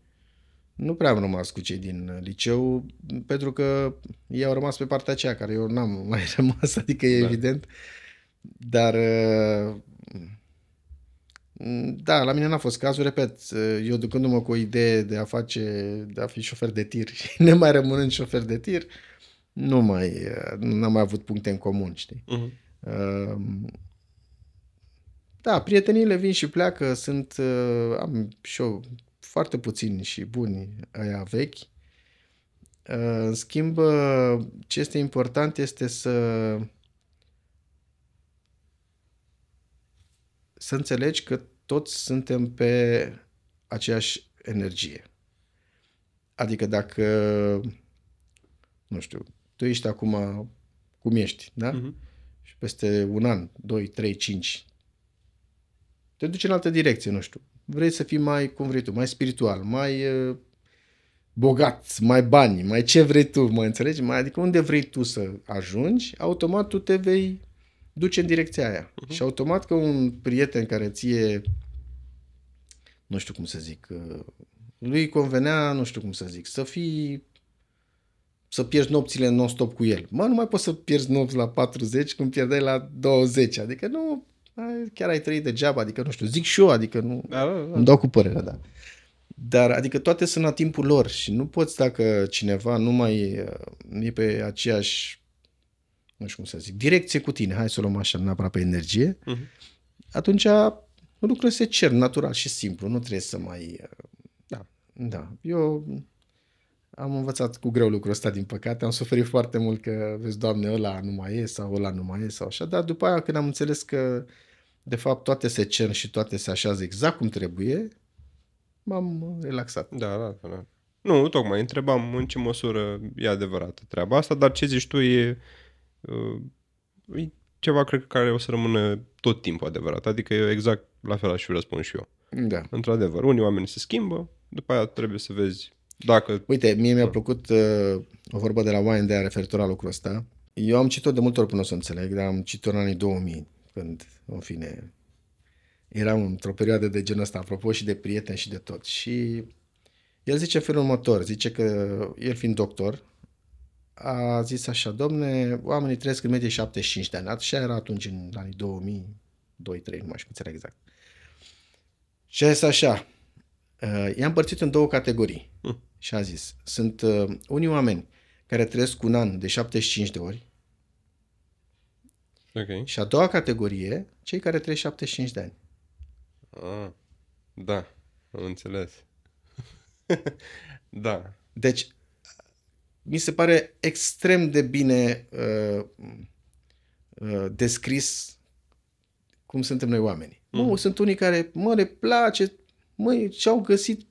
nu prea am rămas cu cei din liceu, pentru că ei au rămas pe partea aceea, care eu n-am mai rămas, adică e evident. Dar, da, la mine n-a fost cazul, repet, eu ducându-mă cu o idee de a fi șofer de tir și nemai rămânând șofer de tir, n-am mai avut puncte în comun, știi? Da, prieteniile vin și pleacă, am și eu foarte puțini și buni aia vechi. În schimb, ce este important este să înțelegi că toți suntem pe aceeași energie. Adică dacă, nu știu, tu ești acum cum ești, da? Și peste un an, 2, 3, 5, te duci în altă direcție, nu știu. Vrei să fii mai, cum vrei tu, mai spiritual, mai bogat, mai bani, mai ce vrei tu, mă înțelegi? Adică unde vrei tu să ajungi, automat tu te vei duce în direcția aia. Și automat că un prieten care ție, nu știu cum să zic, lui convenea, nu știu cum să zic, să pierzi nopțile non-stop cu el. Nu mai poți să pierzi nopți la 40 când pierdeai la 20. Adică nu, chiar ai trăit degeaba, adică nu știu, zic și eu, adică nu, îmi dau cu părerea, da. Dar, adică toate sunt la timpul lor și nu poți, dacă cineva nu mai e pe aceeași, nu știu cum să zic, direcție cu tine, hai să o luăm așa, neapărat pe energie, atunci lucrurile se cer natural și simplu, nu trebuie să mai... Da. Eu am învățat cu greu lucrul ăsta, din păcate, am suferit foarte mult că, vezi, Doamne, ăla nu mai e sau ăla nu mai e sau așa, dar după aia când am înțeles că de fapt toate se cer și toate se așează exact cum trebuie, m-am relaxat. Da. Nu, tocmai întrebam în ce măsură e adevărată treaba asta, dar ce zici tu e ceva, cred, care o să rămână tot timpul adevărat. Adică eu exact la fel aș răspund și eu. Da. Într-adevăr, unii oameni se schimbă, după aia trebuie să vezi dacă... Uite, mie mi-a plăcut o vorbă de la Wayne Dyer referitor la lucrul ăsta. Eu am citit-o de multe ori până o să înțeleg, dar am citit-o în anii 2000, când, în fine, eram într-o perioadă de genul ăsta, apropo și de prieteni și de tot. Și el zice în felul următor, zice că el fiind doctor, a zis așa, domne, oamenii trăiesc în medie 75 de ani. Așa era atunci în anii 2000, 2-3, nu mai știu cum exact. Și a zis așa, i-am împărțit în două categorii. Și a zis, sunt unii oameni care trăiesc un an de 75 de ori. Okay. Și a doua categorie, cei care trăiesc 75 de ani. Da, am înțeles. Da. Deci, mi se pare extrem de bine descris cum suntem noi oamenii. Sunt unii care, le place, și-au găsit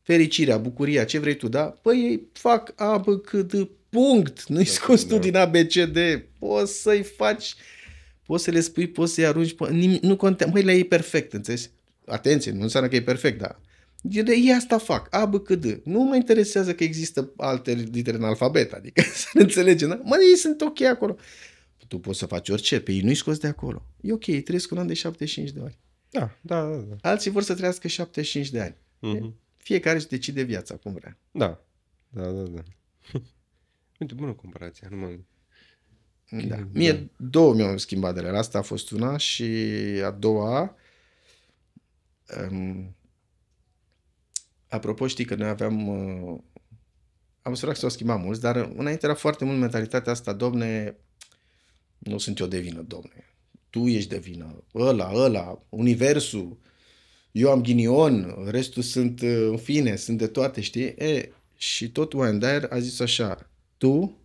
fericirea, bucuria, ce vrei tu, da? Păi ei fac A, B, C, D, punct. Nu-i scoți tu din A, B, C, D. Poți să-i faci, poți să le spui, poți să-i arunci, nu contează. Măi, la ei e perfect, înțelegi? Atenție, nu înseamnă că e perfect, da. Ei asta fac, A, B, C, D. Nu mă interesează că există alte litere în alfabet, adică să ne înțelegem, da? Ei sunt ok acolo. Tu poți să faci orice, pe ei nu-i scoți de acolo. E ok, ei trăiesc un an de 75 de ori. Da. Alții vor să trăiască 75 de ani. Fiecare își decide viața cum vrea. Da. Uite, bună comparație. Da. Mie două mi-au schimbat de la asta, a fost una și a doua... apropo, știi că noi aveam... am observat că s-au schimbat mulți, dar înainte era foarte mult mentalitatea asta, domne, nu sunt eu de vină, domne. Tu ești de vină, ăla, universul, eu am ghinion, restul sunt, în fine, sunt de toate, știi? Și tot Wayne Dyer a zis așa, tu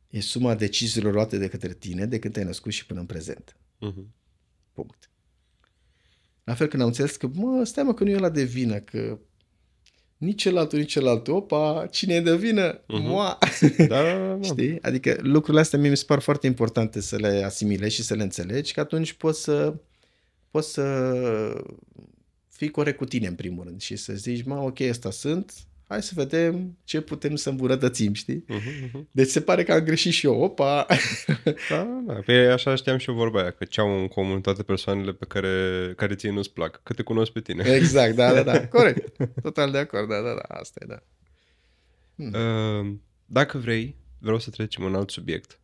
e suma deciziilor luate de către tine de când te-ai născut și până în prezent. Punct. La fel când am înțeles că, stai că nu e ăla de vină, că nici celălalt, opa, cine e de vină? Da. Știi? Adică lucrurile astea mie mi se par foarte importante să le asimilezi și să le înțelegi, că atunci poți să fii corect cu tine în primul rând și să zici, ok, ăsta sunt, hai să vedem ce putem să îmbunătățim, știi? Deci se pare că am greșit și eu, opa! Da. Păi așa știam și eu vorba aia, că ce au în comun toate persoanele pe care ție nu-ți plac, că te cunosc pe tine. Exact, da, corect. Total de acord, da, asta e, da. Dacă vrei, vreau să trecem în alt subiect.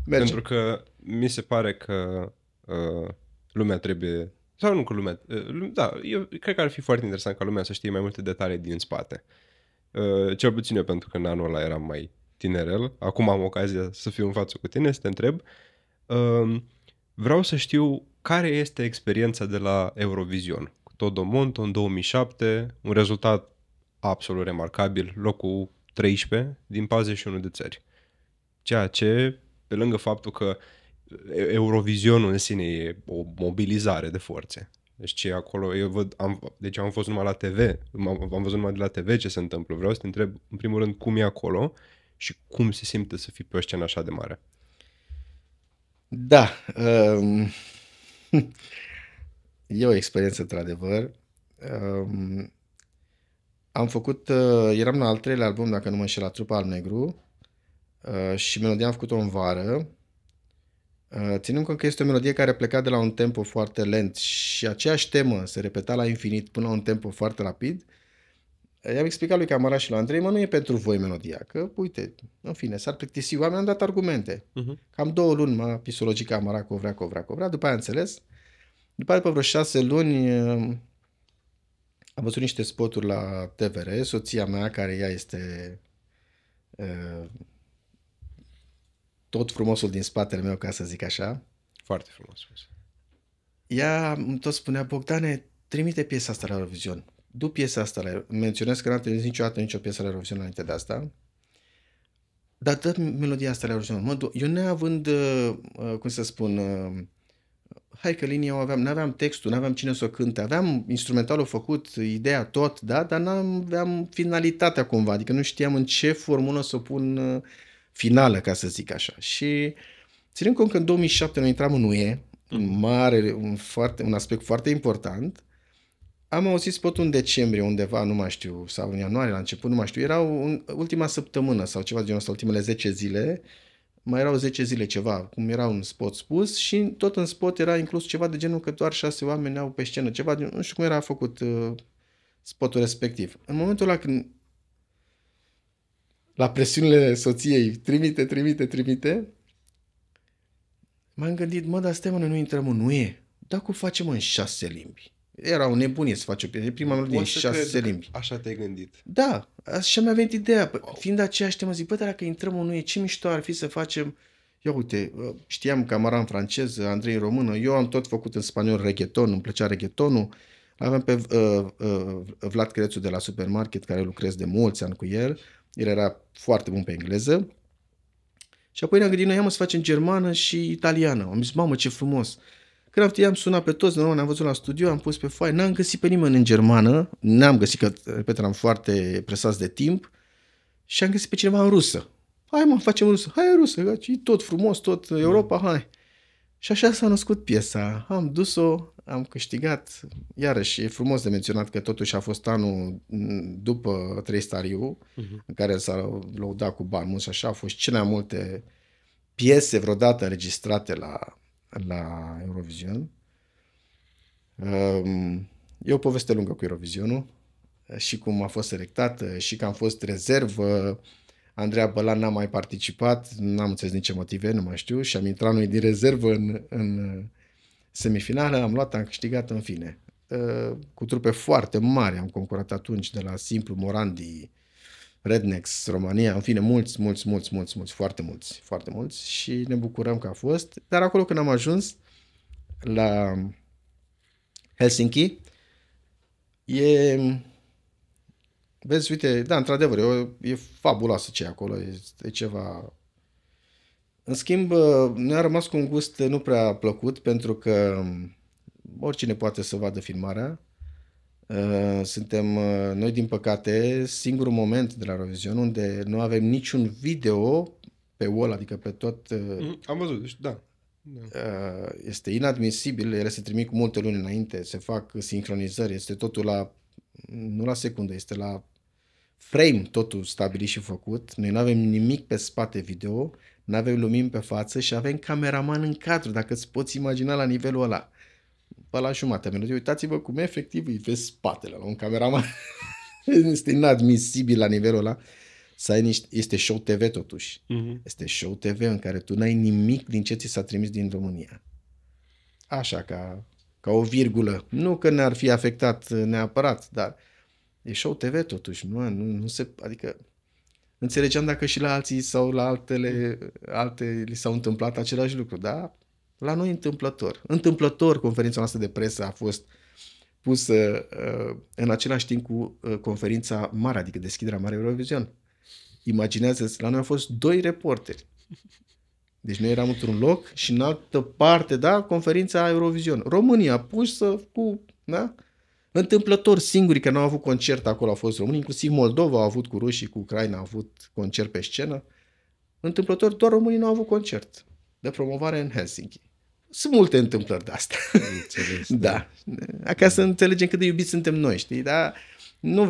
Merge. Pentru că mi se pare că lumea trebuie... Sau nu că lumea... Da, eu cred că ar fi foarte interesant ca lumea să știe mai multe detalii din spate. Cel puțin eu, pentru că în anul ăla eram mai tinerel. Acum am ocazia să fiu în față cu tine, să te întreb. Vreau să știu care este experiența de la Eurovision? Todo Monto în 2007, un rezultat absolut remarcabil, locul 13 din 41 de țări. Ceea ce, pe lângă faptul că Eurovisionul în sine e o mobilizare de forțe. Deci ce acolo, deci am fost numai la TV, am văzut numai de la TV ce se întâmplă. Vreau să te întreb, în primul rând, cum e acolo și cum se simte să fii pe o scenă așa de mare. Da, e o experiență într-adevăr. Am făcut, eram la al treilea album, dacă nu mă înșel, la Trupa Alb Negru, și melodia am făcut-o în vară, ținând cont că este o melodie care pleca de la un tempo foarte lent și aceeași temă se repeta la infinit până la un tempo foarte rapid. I-am explicat lui Camara și lui Andrei, nu e pentru voi melodia, că, uite, în fine, s-ar plictisi. Oamenii am dat argumente. Cam 2 luni m-a pisologit Camara că o vrea. După aia înțeles. După aia, după vreo 6 luni, am văzut niște spoturi la TVR. Soția mea, care ea este tot frumosul din spatele meu, ca să zic așa. Foarte frumos. Ea tot spunea, Bogdane, trimite piesa asta la Eurovision. Du piesa asta, menționez că n-am trimis niciodată nicio piesă la Eurovision înainte de asta, dar dă melodia asta la Eurovision. Eu neavând, cum să spun, hai că linia o aveam, n-aveam textul, n-aveam cine să o cânte, aveam instrumentalul făcut, ideea tot, da, dar n-aveam finalitatea cumva, adică nu știam în ce formulă să o pun finală, ca să zic așa. Și ținând cont că în 2007 noi intram în UE, un aspect foarte important, am auzit spotul în decembrie undeva, nu mai știu, sau în ianuarie la început, nu mai știu, erau ultima săptămână sau ceva de genul ăsta, ultimele 10 zile, mai erau 10 zile ceva, cum era un spot spus și tot în spot era inclus ceva de genul că doar 6 oameni au pe scenă, ceva de, nu știu cum era făcut spotul respectiv. În momentul ăla când la presiunile soției trimite, m-am gândit, dar stai noi nu intrăm în UE, dar cum facem în 6 limbi? Era o nebunie să faci prima melodie în 6 limbi. Așa te-ai gândit. Da, așa mi-a venit ideea. Fiind aceeași temă, zic, dacă intrăm în UE, ce mișto ar fi să facem... Ia uite, știam Camara în franceză, Andrei în română, eu am tot făcut în spaniol reggaeton, îmi plăcea reggaetonul. Aveam pe Vlad Crețu de la Supermarket, care lucrez de mulți ani cu el. El era foarte bun pe engleză. Și apoi ne-am gândit, noi să facem germană și italiană. Am zis, mamă, ce frumos! Când am sunat pe toți, ne-am văzut la studio, am pus pe foaie, n-am găsit pe nimeni în germană, n-am găsit, că, repet, eram foarte presați de timp, și am găsit pe cineva în rusă. Hai facem rusă, hai rusă, e tot frumos, tot Europa, hai. Și așa s-a născut piesa, am dus-o, am câștigat, iarăși e frumos de menționat că totuși a fost anul după 3 Stariu, în care s-a lăudat cu bani mulți și așa, au fost cele mai multe piese vreodată înregistrate la Eurovision. E o poveste lungă cu Eurovisionul și cum a fost selectată și că am fost rezervă. Andreea Bălan n-a mai participat, n-am înțeles nici ce motive, nu mai știu, și am intrat noi din rezervă în semifinală, am luat, am câștigat, în fine. Cu trupe foarte mari am concurat atunci, de la Simplu, Morandi, Rednex, România, în fine, mulți, foarte mulți și ne bucurăm că a fost. Dar acolo când am ajuns la Helsinki, vezi, uite, da, într-adevăr, e fabuloasă ce e acolo, e ceva... În schimb, ne-a rămas cu un gust nu prea plăcut, pentru că oricine poate să vadă filmarea. Suntem noi, din păcate, singurul moment de la Eurovision unde nu avem niciun video pe wall, adică pe tot... Am văzut, deci da. Este inadmisibil, ele se trimit cu multe luni înainte, se fac sincronizări, este totul nu la secundă, este la frame totul stabilit și făcut. Noi nu avem nimic pe spate video, nu avem lumini pe față și avem cameraman în cadru, dacă îți poți imagina la nivelul ăla. Pe la jumătate a melodiei, uitați-vă cum efectiv îi vezi spatele la un cameraman. Este inadmisibil la nivelul ăla. Să ai este show TV totuși. Este show TV în care tu n-ai nimic din ce ți s-a trimis din România. Așa, ca o virgulă. Nu că ne-ar fi afectat neapărat, dar e show TV totuși. Nu se, adică înțelegeam dacă și la alții sau la alte li s-au întâmplat același lucru, dar La noi întâmplător. Întâmplător conferința noastră de presă a fost pusă în același timp cu conferința mare, adică deschiderea Marei Eurovision. Imaginează-ți, la noi au fost 2 reporteri. Deci noi eram într-un loc și în altă parte, da, conferința Eurovision. România pusă cu, da? Întâmplător singurii care nu au avut concert acolo au fost români, inclusiv Moldova au avut cu rușii, cu Ucraina au avut concert pe scenă. Întâmplător, doar românii nu au avut concert de promovare în Helsinki. Sunt multe întâmplări de astea. Da. Ca să înțelegem cât de iubiți suntem noi, știi? Dar n-am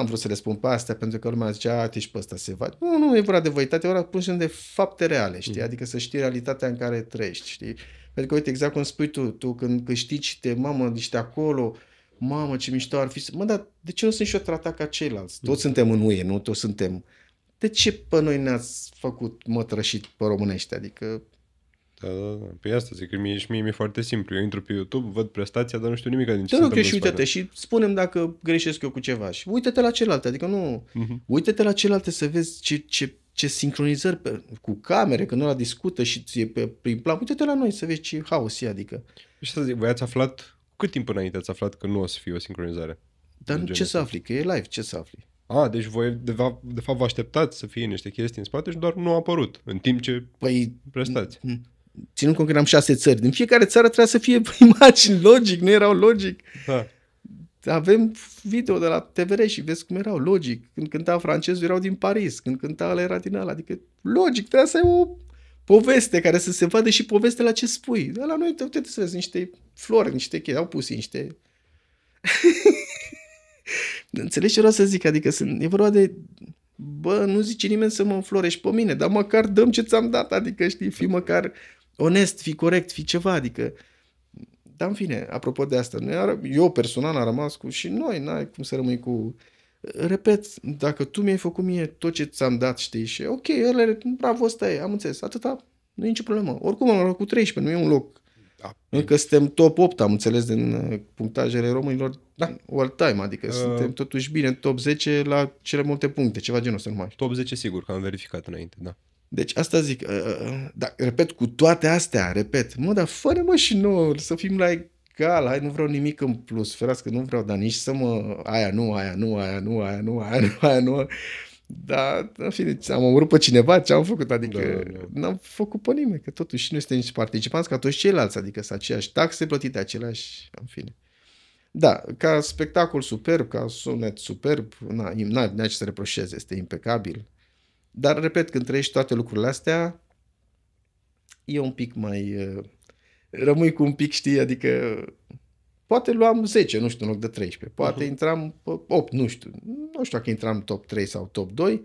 vrut să le spun pe astea pentru că lumea zicea, și pe ăsta se va. Nu e vorba de voitate, e vorba pur și simplu de fapte reale, știi? Adică să știi realitatea în care trăiești, știi? Pentru că, uite, exact cum spui tu când câștigi, mamă, ești acolo, mamă, ce mișto ar fi. Mă, dar de ce nu sunt și eu tratat ca ceilalți? Toți suntem în UE, nu? Toți suntem. De ce pe noi ne-ați făcut mătrășit pe românești? Adică... Da. Păi asta zic, că mie mi-e foarte simplu. Eu intru pe YouTube, văd prestația, dar nu știu nimic din ce se întâmplă. Și uite-te și spune-mi dacă greșesc eu cu ceva. Și uite-te la celelalte, adică nu... Uite-te la celelalte să vezi ce sincronizări cu camere, că nu la discută și prin plan. Uite-te la noi să vezi ce haos e, adică. Și să zic, voi ați aflat, cât timp înainte ați aflat că nu o să fie o sincronizare? Dar ce să afli? Că e live, ce să afli? Deci voi de fapt vă așteptați să fie niște chestii în spate și doar nu a apărut în timp ce prestați. Ținând cont că eram 6 țări. Din fiecare țară trebuia să fie imagini, logic, nu erau logic. Da. Avem video de la TVR și vezi cum erau, logic. Când cânta francezul erau din Paris, când cânta ăla era din ăla. Adică, logic, trebuia să ai o poveste care să se vadă și poveste la ce spui. Dar la noi, uite să vezi niște flori, niște chestii, au pus niște... Înțelegi ce vreau să zic? Adică e vorba de... Bă, nu zice nimeni să mă înflorești pe mine, dar măcar dăm ce ți-am dat. Adică, știi, fii măcar onest, fii corect, fii ceva. Adică... Dar, în fine, apropo de asta, eu personal am rămas cu... Și noi, n-ai cum să rămâi cu... Repet, dacă tu mi-ai făcut mie tot ce ți-am dat, știi, și ok, bravo, ăsta e, am înțeles, atâta, nu e nicio problemă. Oricum am luat cu 13, nu e un loc. Da. Încă suntem top 8, am înțeles, din punctajele românilor, all time, adică suntem totuși bine în top 10 la cele multe puncte, ceva genul ăsta numai. Top 10 sigur, că am verificat înainte, da. Deci asta zic, da, repet, cu toate astea, dar fără și nouă, să fim la egal, hai, nu vreau nimic în plus, ferească, nu vreau, dar nici să aia nu. Dar, în fine, am omorât pe cineva, ce am făcut, adică n-am făcut pe nimeni, că totuși nu suntem nici participanți ca toți ceilalți, adică sunt aceeași taxe plătite, aceleași, în fine. Da, ca spectacol superb, ca sunet superb, n-ai ce să reproșeze, este impecabil. Dar, repet, când trăiești toate lucrurile astea, e un pic mai... rămâi cu un pic, știi, adică... Poate luam 10, nu știu, în loc de 13. Poate intram 8, nu știu. Nu știu dacă intram top 3 sau top 2.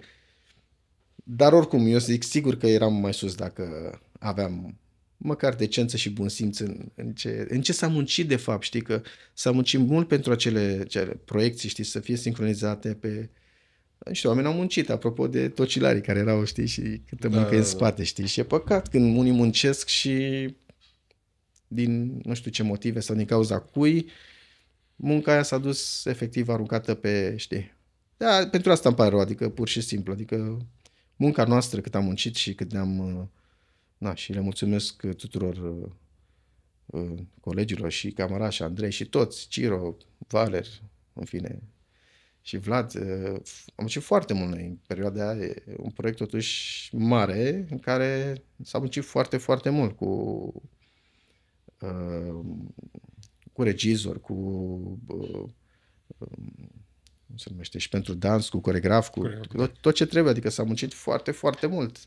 Dar oricum, eu zic sigur că eram mai sus dacă aveam măcar decență și bun simț în ce s-a muncit de fapt, știi, că s-a muncit mult pentru acele proiecții, știi, să fie sincronizate pe... Nu știu, oamenii au muncit, apropo de tocilarii care erau, știi, și câtă muncă în spate, știi, și e păcat când unii muncesc și din nu știu ce motive sau din cauza cui, munca aia s-a dus efectiv aruncată pe, știi. Da, pentru asta îmi pare rău, adică pur și simplu, adică munca noastră cât am muncit și cât ne-am, și le mulțumesc tuturor colegilor și camarași, Andrei și toți, Ciro, Valer, în fine, și Vlad, am muncit foarte mult noi în perioada aia, e un proiect totuși mare în care s-a muncit foarte, foarte mult cu regizor, cu cum se numește, și pentru dans, cu coregraf, cu tot ce trebuie, adică s-a muncit foarte, foarte mult.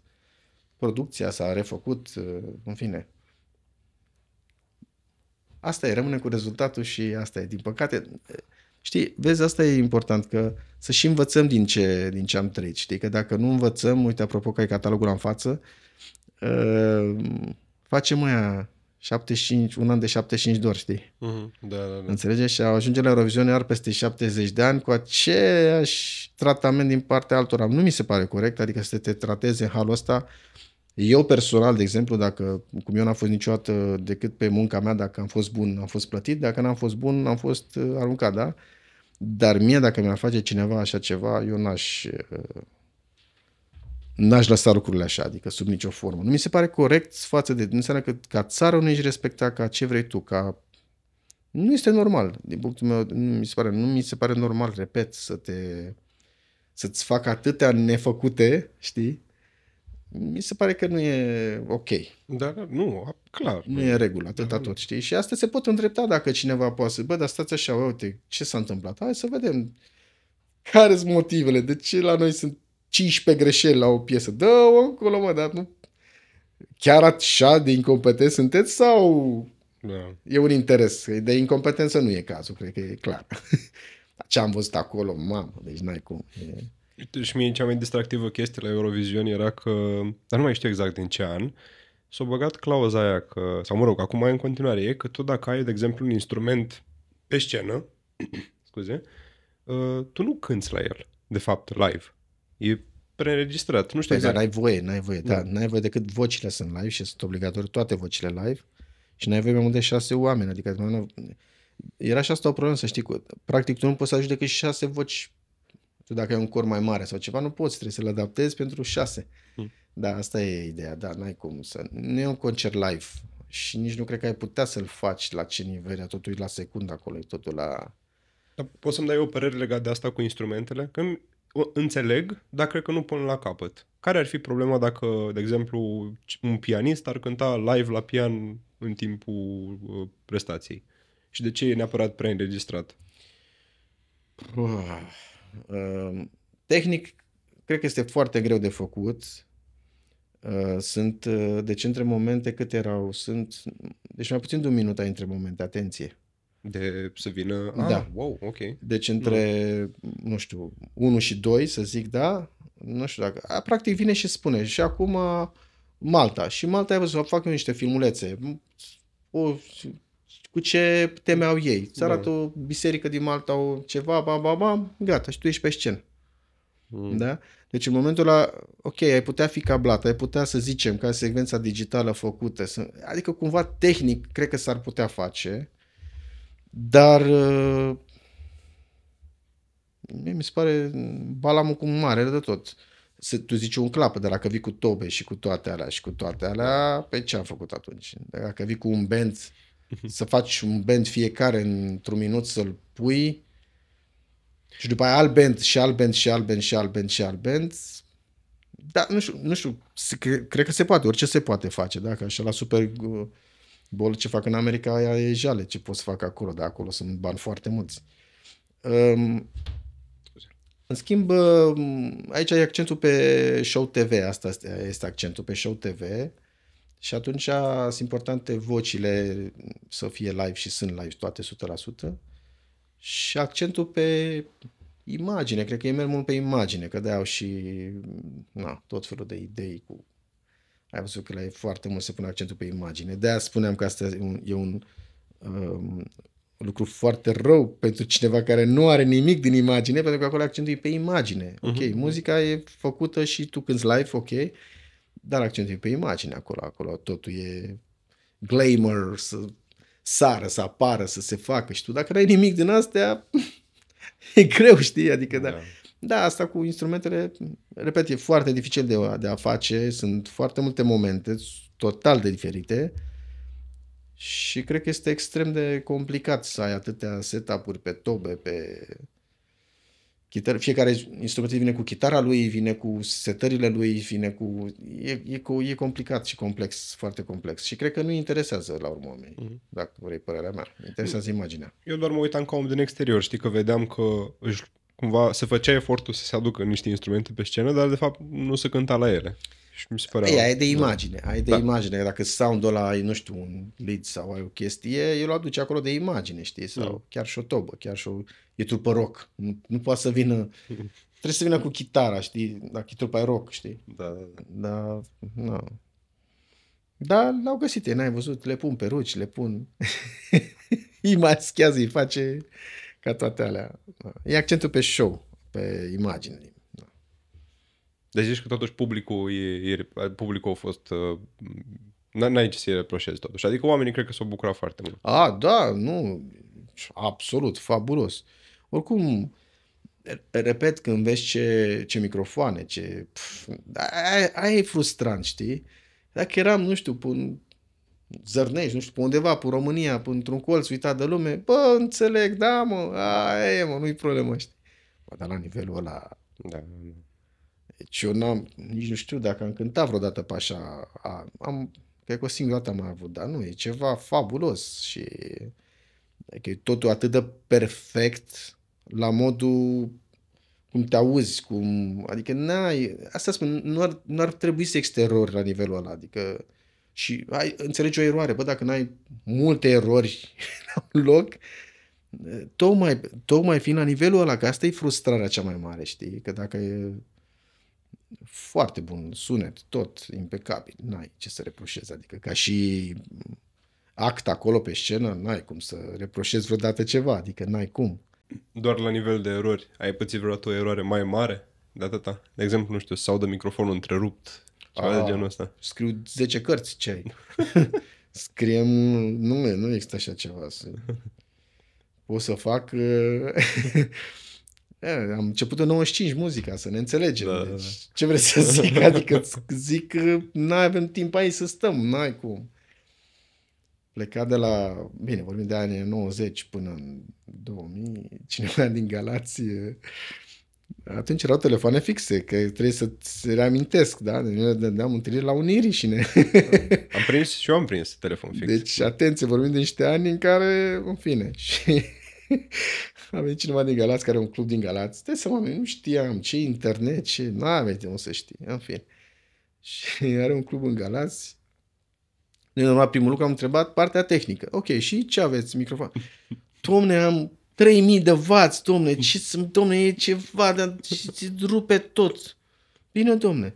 Producția s-a refăcut, în fine. Asta e, rămâne cu rezultatul și asta e. Din păcate, știi, vezi, asta e important, că să și învățăm din ce am trăit, știi, că dacă nu învățăm, uite, apropo că ai catalogul în față, facem aia 75, un an de 75 de ori, știi? Da. Înțelegeți? Și ajunge la Eurovision iar peste 70 de ani cu aceeași tratament din partea altora. Nu mi se pare corect, adică să te trateze în halul ăsta. Eu personal, de exemplu, dacă, cum eu n-am fost niciodată decât pe munca mea, dacă am fost bun, am fost plătit, dacă n-am fost bun, am fost aruncat, da? Dar mie, dacă mi-ar face cineva așa ceva, eu n-aș lăsa lucrurile așa, adică sub nicio formă. Nu mi se pare corect față de... Nu înseamnă că ca țară nu ești respectat ca ce vrei tu, ca... Nu este normal. Din punctul meu, nu mi se pare normal, repet, să-ți facă atâtea nefăcute, știi? Mi se pare că nu e ok. Dar nu, clar. Nu e în regulă, atâta tot, știi? Și asta se pot îndrepta dacă cineva poate să... Bă, dar stați așa, uite, ce s-a întâmplat? Hai să vedem care sunt motivele, de ce la noi sunt 15 greșeli la o piesă. Dă-o încolo, mă, dar nu... Chiar așa de incompetent sunteți sau Da. e un interes? De incompetență nu e cazul, cred că e clar. Ce am văzut acolo, mamă, deci n-ai cum. Uite, și mie cea mai distractivă chestie la Eurovision era că, dar nu mai știu exact din ce an, s-a băgat clauza aia că, sau mă rog, acum în continuare e că tu dacă ai, de exemplu, un instrument pe scenă, scuze, tu nu cânti la el, de fapt, live. E preînregistrat. Nu știu Păi, dar exact. n-ai voie, da, n-ai voie decât vocile sunt live și sunt obligatorii toate vocile live și n-ai voie mai mult de 6 oameni, adică era și asta o problemă, să știi, practic tu nu poți să ajungi decât 6 voci. Tu dacă ai un cor mai mare sau ceva, nu poți, trebuie să-l adaptezi pentru 6. Da, asta e ideea, da, n-ai cum să... Nu e un concert live și nici nu cred că ai putea să-l faci la ce nivel, totul e la secundă acolo, e totul la... Dar poți să-mi dai o părere legat de asta cu instrumentele? Că înțeleg, dar cred că nu pun la capăt. Care ar fi problema dacă, de exemplu, un pianist ar cânta live la pian în timpul prestației? Și de ce e neapărat preînregistrat? Tehnic, cred că este foarte greu de făcut. Sunt, deci între momente cât erau? Deci mai puțin de un minut ai între momente, atenție. De să vină... Da. Wow, ok. Deci între, nu știu, 1 și 2, să zic, da, nu știu dacă... Practic vine și spune, și acum Malta. Și Malta, ai văzut, fac eu niște filmulețe. Cu ce teme au ei. Îți arată o biserică din Malta, o ceva, gata, și tu ești pe scenă. Da? Deci în momentul ăla, ok, ai putea fi cablat, ai putea să zicem ca secvența digitală făcută, adică cumva tehnic cred că s-ar putea face, dar mi se pare balamul cu mare de tot. Tu zici un clap, dar dacă vii cu tobe și cu toate alea, pe ce am făcut atunci? Dacă vii cu un band, să faci un band fiecare într-un minut să-l pui și după aia alt band și alt band și alt band și alt band și alt band, da, nu știu, cred că se poate, orice se poate face, da? Că așa la Super Bowl ce fac în America, aia e jale ce poți să fac acolo, dar acolo sunt bani foarte mulți. În schimb, aici e accentul pe Show TV, asta este accentul pe Show TV și atunci sunt importante vocile să fie live și sunt live toate 100% și accentul pe imagine, cred că ei merg mult pe imagine, că de-aia au și tot felul de idei cu... Ai văzut că la ei foarte mult se pune accentul pe imagine. De-aia spuneam că asta e un lucru foarte rău pentru cineva care nu are nimic din imagine, pentru că acolo accentul e pe imagine. Ok, muzica e făcută și tu cânti live, ok, dar accentul e pe imagine acolo totul e glamour, să sară, să apară, să se facă și tu dacă n-ai nimic din astea e greu, știi? Adică da, asta cu instrumentele, repet, e foarte dificil de a face, sunt foarte multe momente total de diferite și cred că este extrem de complicat să ai atâtea setup-uri pe tobe, pe chitară. Fiecare instrument vine cu chitara lui, vine cu setările lui, vine cu... E complicat și complex, foarte complex. Și cred că nu interesează la urmă oamenii, dacă vrei părerea mea. Interesează imaginea. Eu doar mă uitam ca om din exterior, știi, că vedeam că cumva se făcea efortul să se aducă niște instrumente pe scenă, dar de fapt nu se cânta la ele. Și mi se părea... Ai de imagine, imagine. Dacă sound-ul ăla ai, nu știu, un lead sau ai o chestie, el o aduce acolo de imagine, știi? Sau chiar și o tobă, chiar și e trupă rock. Nu poate să vină... Trebuie să vină cu chitara, știi? Dacă e trupă rock, știi? Da. Dar l-au găsit, n-ai văzut? Le pun peruci, le pun... îi maschează, îi face ca toate alea. E accentul pe show, pe imagine. Deci zici că totuși publicul a fost... N-ai ce să-i reproșezi totuși. Adică oamenii cred că s-au bucurat foarte mult. Da, nu. Absolut, fabulos. Oricum, repet, când vezi ce microfoane, aia e frustrant, știi? Dacă eram, nu știu, pe Zărnești, nu știu, pe undeva, pe România, pe într-un colț uitat de lume, bă, înțeleg, da, mă, aia e, mă, nu-i problemă, știi? Bă, dar la nivelul ăla, Da. deci eu nici nu știu dacă am cântat vreodată pe așa, cred că o singură dată am avut, dar nu, e ceva fabulos și că e totul atât de perfect la modul cum te auzi, adică asta spun, nu ar trebui să existe erori la nivelul ăla, adică și înțelegi o eroare, bă, dacă n-ai multe erori la un loc, tocmai fiind la nivelul ăla, că asta e frustrarea cea mai mare, știi, că dacă e foarte bun sunet, tot impecabil, n-ai ce să reproșezi, adică ca și act acolo pe scenă, n-ai cum să reproșezi vreodată ceva, adică n-ai cum. Doar la nivel de erori. Ai pățit vreodată o eroare mai mare de atâta? De exemplu, nu știu, să audă microfonul întrerupt, ceva de genul ăsta. Scriu 10 cărți, ce ai? Scriem, nu există așa ceva. Pot să fac... am început în 95 muzica, să ne înțelegem. Da, deci, ce vrei să zic? Adică zic că n-ai avem timp aici să stăm, n-ai cum. Plecat de la, bine, vorbim de anii 90 până în 2000, cineva din Galați, atunci erau telefoane fixe, că trebuie să-ți reamintesc, da? Ne-am întâlnit la Unirii și Am prins și eu am prins telefon fix. Deci, atenție, vorbim de niște ani în care, în fine, și a venit cineva din Galați, care are un club din Galați. Stai seama, noi nu știam ce internet, ce... N-aveai de unde să știi, în fine. Și are un club în Galați. Noi, normal, primul lucru am întrebat partea tehnică. Ok, și ce aveți, microfon? Dom'le, am 3000 de watt, dom'le, e ceva, dar ți rupe tot. Bine, dom'le.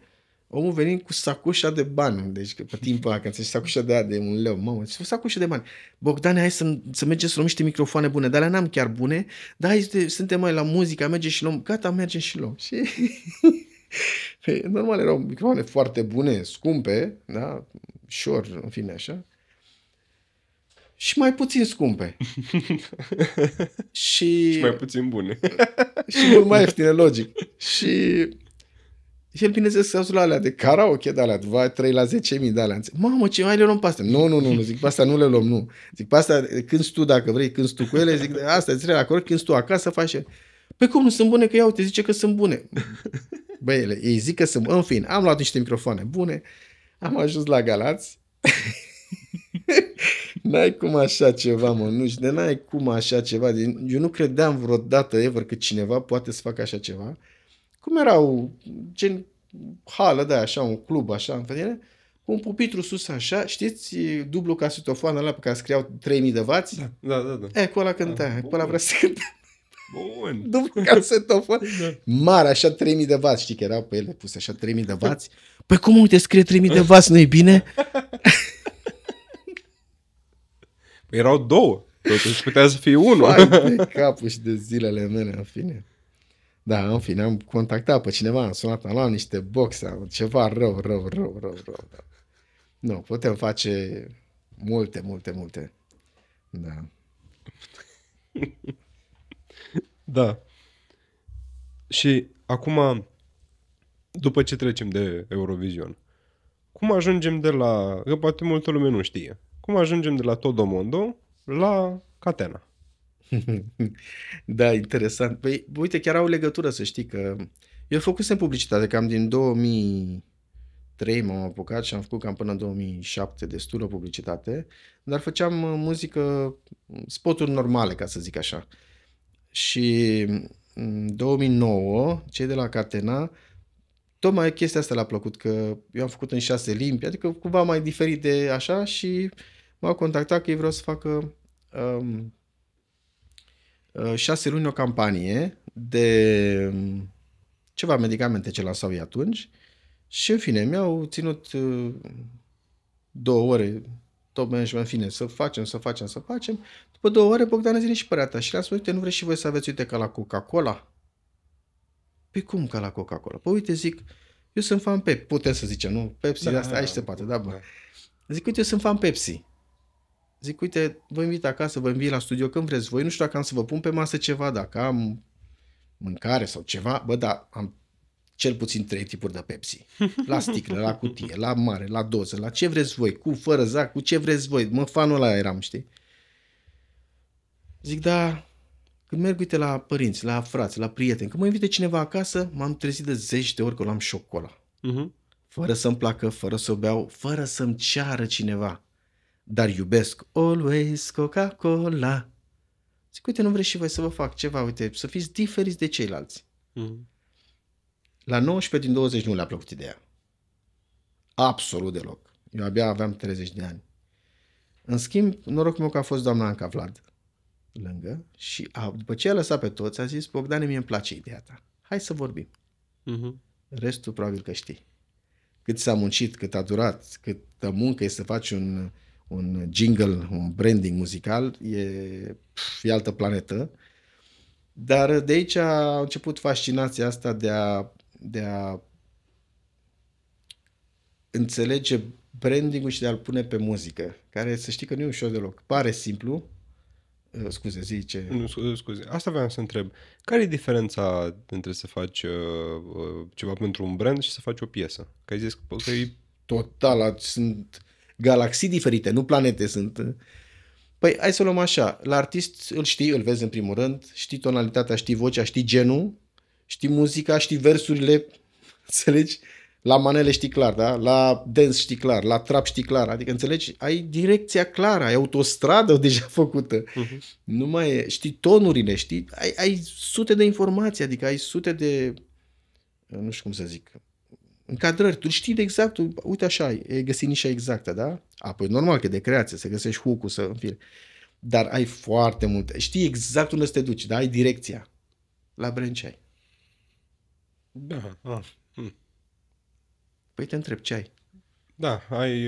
Omul venind cu sacoșa de bani, deci că pe timpul ăla, când ți sacoșa de aia de un leu, mamă, ți sacoșa de bani. Bogdane, hai să mergem să luăm niște microfoane bune, dar alea n-am chiar bune, dar hai, suntem mai la muzică, mergem și luăm, gata, mergem și luăm. Și normal, erau microfoane foarte bune, scumpe, da, Shure, în fine, așa, și mai puțin scumpe. Și mai puțin bune. Și mult mai ieftine, logic. Și el, bineînțeles, s-a la alea de karaoke, de alea, 3 la 10.000 de alea. Mamă, ce mai le luăm pe astea? Nu, zic, pe astea nu le luăm, nu. Zic, pe astea cânti tu, dacă vrei, cânti tu cu ele, zic, asta îți trebuie acolo, cânti tu acasă, faci. Păi cum nu sunt bune? Că iau, te zice că sunt bune. Băi, ei zic că sunt bune. În fine, am luat niște microfoane bune, am ajuns la Galați. N-ai cum așa ceva, mă, n-ai cum așa ceva. Eu nu credeam vreodată, ever, că cineva poate să facă așa ceva. Cum erau, gen hală de așa, un club așa, în vedere, cu un pupitru sus așa, știți, dublu casetofon ăla pe care scriau 3000 de wați? Da. Cu ăla cânta, cu ăla vrea să cânta. Bun. Dublu casetofon, mare, așa 3000 de wați, știi că erau pe ele puse așa 3000 de wați? Păi cum, uite, scrie 3000 de wați, nu-i bine? Păi erau două, totuși putea să fie unul. Hai de capul și de zilele mele, în fine. Da, în fine, am contactat pe cineva, am sunat, am luat niște boxe, ceva rău. Nu, putem face multe. Da. Da. Și acum, după ce trecem de Eurovision, cum ajungem de la, că poate multă lume nu știe, cum ajungem de la Todomondo la Catena? Da, interesant. Păi, uite, chiar au legătură, să știi că eu făcusem publicitate, cam din 2003 m-am apucat și am făcut cam până în 2007 destulă publicitate, dar făceam muzică, spoturi normale, ca să zic așa. Și în 2009, cei de la Catena, tocmai chestia asta le-a plăcut, că eu am făcut în 6 limbi, adică cumva mai diferit de așa și m-au contactat că ei vreau să facă 6 luni o campanie de ceva medicamente ce lansau ei atunci și în fine mi-au ținut 2 ore top management, în fine, să facem. După 2 ore, Bogdan zine și părea ta și le-am spus, uite, nu vreți și voi să aveți, uite, ca la Coca-Cola? Păi cum ca la Coca-Cola? Păi uite, zic, eu sunt fan Pepsi, putem să zicem, nu? Pepsi, da, asta aici se poate, da, bă. Zic, uite, eu sunt fan Pepsi. Zic, uite, vă invit acasă, vă invit la studio când vreți voi, nu știu dacă am să vă pun pe masă ceva, dacă am mâncare sau ceva, bă, da, am cel puțin 3 tipuri de Pepsi. La sticlă, la cutie, la mare, la doză, la ce vreți voi, cu, fără zac, cu ce vreți voi. Mă, fanul ăla eram, știi? Zic, da, când merg, uite, la părinți, la frați, la prieteni, când mă invite cineva acasă, m-am trezit de 10 de ori că luam șocola. Fără să-mi placă, fără să o beau, fără să-mi ceară cineva. Dar iubesc always Coca-Cola. Zic, uite, nu vreți și voi să vă fac ceva, uite, să fiți diferiți de ceilalți. La 19 din 20 nu le-a plăcut ideea. Absolut deloc. Eu abia aveam 30 de ani. În schimb, norocul meu că a fost doamna Anca Vlad lângă și după ce a lăsat pe toți, a zis, Bogdane, mie îmi place ideea ta. Hai să vorbim. Restul probabil că știi. Cât s-a muncit, cât a durat, câtă muncă e să faci un jingle, un branding muzical, e altă planetă. Dar de aici a început fascinația asta de a înțelege branding-ul și de a-l pune pe muzică, care să știi că nu e ușor deloc. Pare simplu. Scuze, zice. Nu, scuze. Asta vreau să întreb. Care e diferența între să faci ceva pentru un brand și să faci o piesă? Că ai zis că e... Total, sunt galaxii diferite, nu planete sunt. Păi, hai să o luăm așa. La artist îl știi, îl vezi în primul rând, știi tonalitatea, știi vocea, știi genul, știi muzica, știi versurile, înțelegi? La manele știi clar, da? La dance știi clar, la trap știi clar. Adică, înțelegi? Ai direcția clară, ai autostradă deja făcută. Nu mai e, știi tonurile, știi? Ai sute de informații, adică ai sute de, nu știu cum să zic, încadrări. Tu știi de exact, uite așa, e găsit nișa exactă, da? Apoi normal că de creație, să găsești hook-ul, să înfiri. Dar ai foarte multe. Știi exact unde să te duci, da? Ai direcția. La brand ce ai? Da. Păi te întreb, ce ai? Da, ai...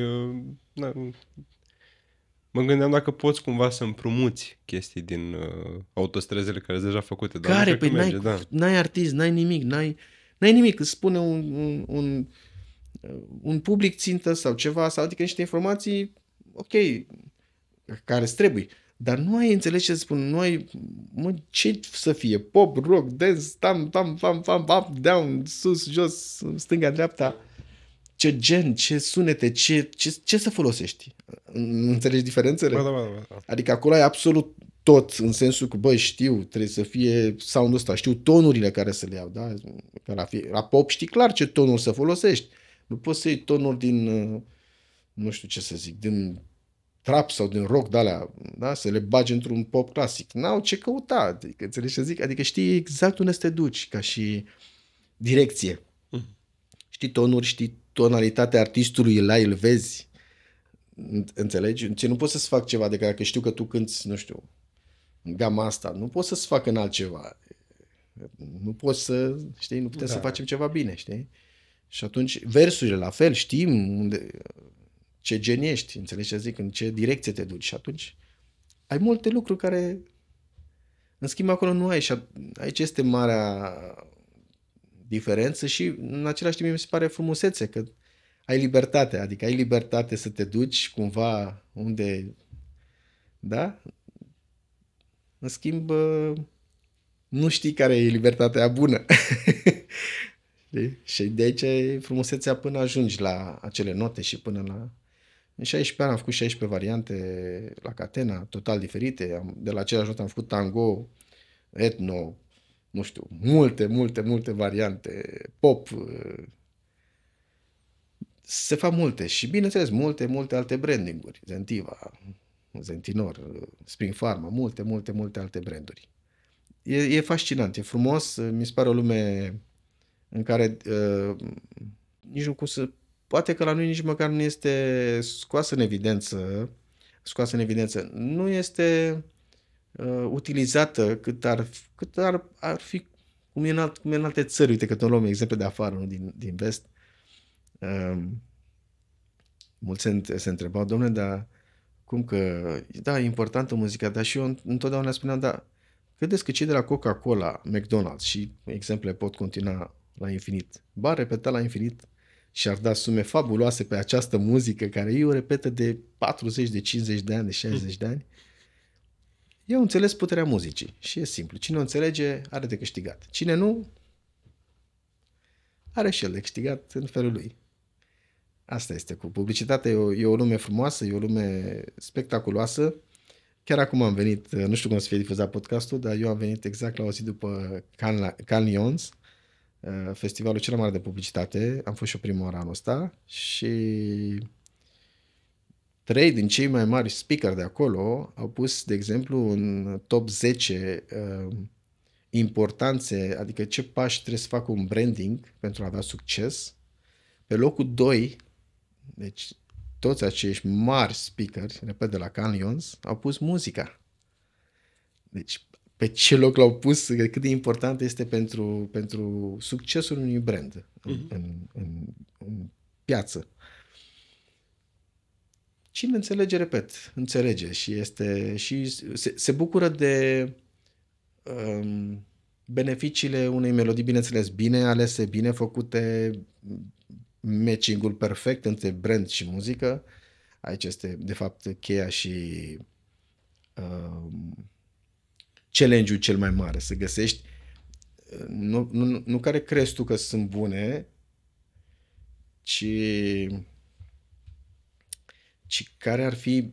Mă gândeam dacă poți cumva să împrumuți chestii din autostrăzile care sunt deja făcute. Dar care? nu cred Păi că merge, n-ai artist, n-ai nimic, n-ai nimic. Îți spune un public țintă sau ceva, sau adică niște informații, ok, care îți trebuie. Dar nu ai înțeles ce spun, nu ai, mă, ce să fie, pop, rock, dance, tam, up, down, sus, jos, stânga, dreapta, ce gen, ce sunete, ce să folosești? Înțelegi diferențele? Da. Adică acolo ai absolut tot, în sensul că, băi, știu, trebuie să fie sound-ul ăsta, știu tonurile care să le iau, da? Că la pop știi clar ce tonuri să folosești. Nu poți să iei tonuri din, nu știu ce să zic, din trap sau din rock de-alea, da? Să le bagi într-un pop clasic. N-au ce căuta, adică, înțelegi ce zic? Adică știi exact unde să te duci, ca și direcție. Știi tonuri, știi tonalitatea artistului, îl vezi, înțelegi? Ce nu poți să-ți fac ceva de care că știu că tu cânti, nu știu, în gama asta, nu poți să-ți fac în altceva. Nu poți să, știi, nu putem să facem ceva bine, știi? Și atunci, versurile la fel, știm unde, ce gen ești, înțelegi ce zic, în ce direcție te duci. Și atunci ai multe lucruri care, în schimb, acolo nu ai. Și aici este marea diferență și, în același timp, mi se pare frumusețe, că ai libertate, adică ai libertate să te duci cumva unde, da? În schimb, nu știi care e libertatea bună. Și de aici e frumusețea până ajungi la acele note și până la... În 16 ani am făcut 16 variante la Catena, total diferite. De la același not am făcut tango, etno, nu știu, multe variante, pop. Se fac multe și, bineînțeles, multe alte branding-uri. Zentiva, Zentinor, Spring Pharma, multe alte branduri. E fascinant, e frumos, mi se pare o lume în care nici nu cum să... Poate că la noi nici măcar nu este scoasă în evidență, nu este utilizată cât ar fi cum e în alte țări. Uite că tot luăm exemple de afară, nu din vest. Mulți se întrebau, dom'le, dar cum că, da, e importantă muzica, dar și eu întotdeauna spuneam, da, credeți că cei de la Coca-Cola, McDonald's și exemple pot continua la infinit, ba repeta la infinit și ar da sume fabuloase pe această muzică care ei o repetă de 40, de 50 de ani, de 60 de ani, Eu am înțeles puterea muzicii și e simplu. Cine o înțelege are de câștigat. Cine nu, are și el de câștigat în felul lui. Asta este cu publicitatea. E o lume frumoasă, e o lume spectaculoasă. Chiar acum am venit, nu știu cum o să fie difuzat podcastul, dar eu am venit exact la o zi după Cannes Lions, festivalul cel mai mare de publicitate. Am fost și o prima oară anul ăsta și 3 din cei mai mari speaker de acolo au pus, de exemplu, în top 10 importanțe, adică ce pași trebuie să facă un branding pentru a avea succes. Pe locul 2, deci toți acești mari speakeri, repet, de la Cannes Lions, au pus muzica. Deci pe ce loc l-au pus, cât de important este pentru succesul unui brand în piață. Cine înțelege, repet, înțelege și se bucură de beneficiile unei melodii, bineînțeles, bine alese, bine făcute, matching-ul perfect între brand și muzică. Aici este, de fapt, cheia și challenge-ul cel mai mare, să găsești nu care crezi tu că sunt bune, ci care ar fi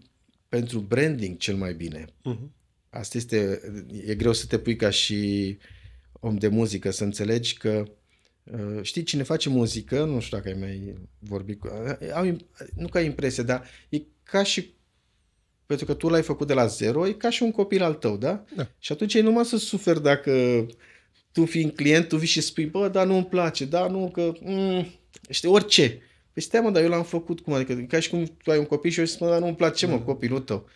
pentru branding cel mai bine. Asta e greu să te pui ca și om de muzică, să înțelegi că știi, cine face muzică, nu știu dacă ai mai vorbit nu ca impresie, dar e ca și, pentru că tu l-ai făcut de la zero, e ca și un copil al tău, da? Da. Și atunci e numai să suferi dacă tu fiind client, tu vii și spui, bă, dar nu-mi place, da, nu, că știi, orice. Păi stai, mă, dar eu l-am făcut cum, adică ca și cum tu ai un copil și eu zic, mă, dar nu-mi place, mă, copilul tău.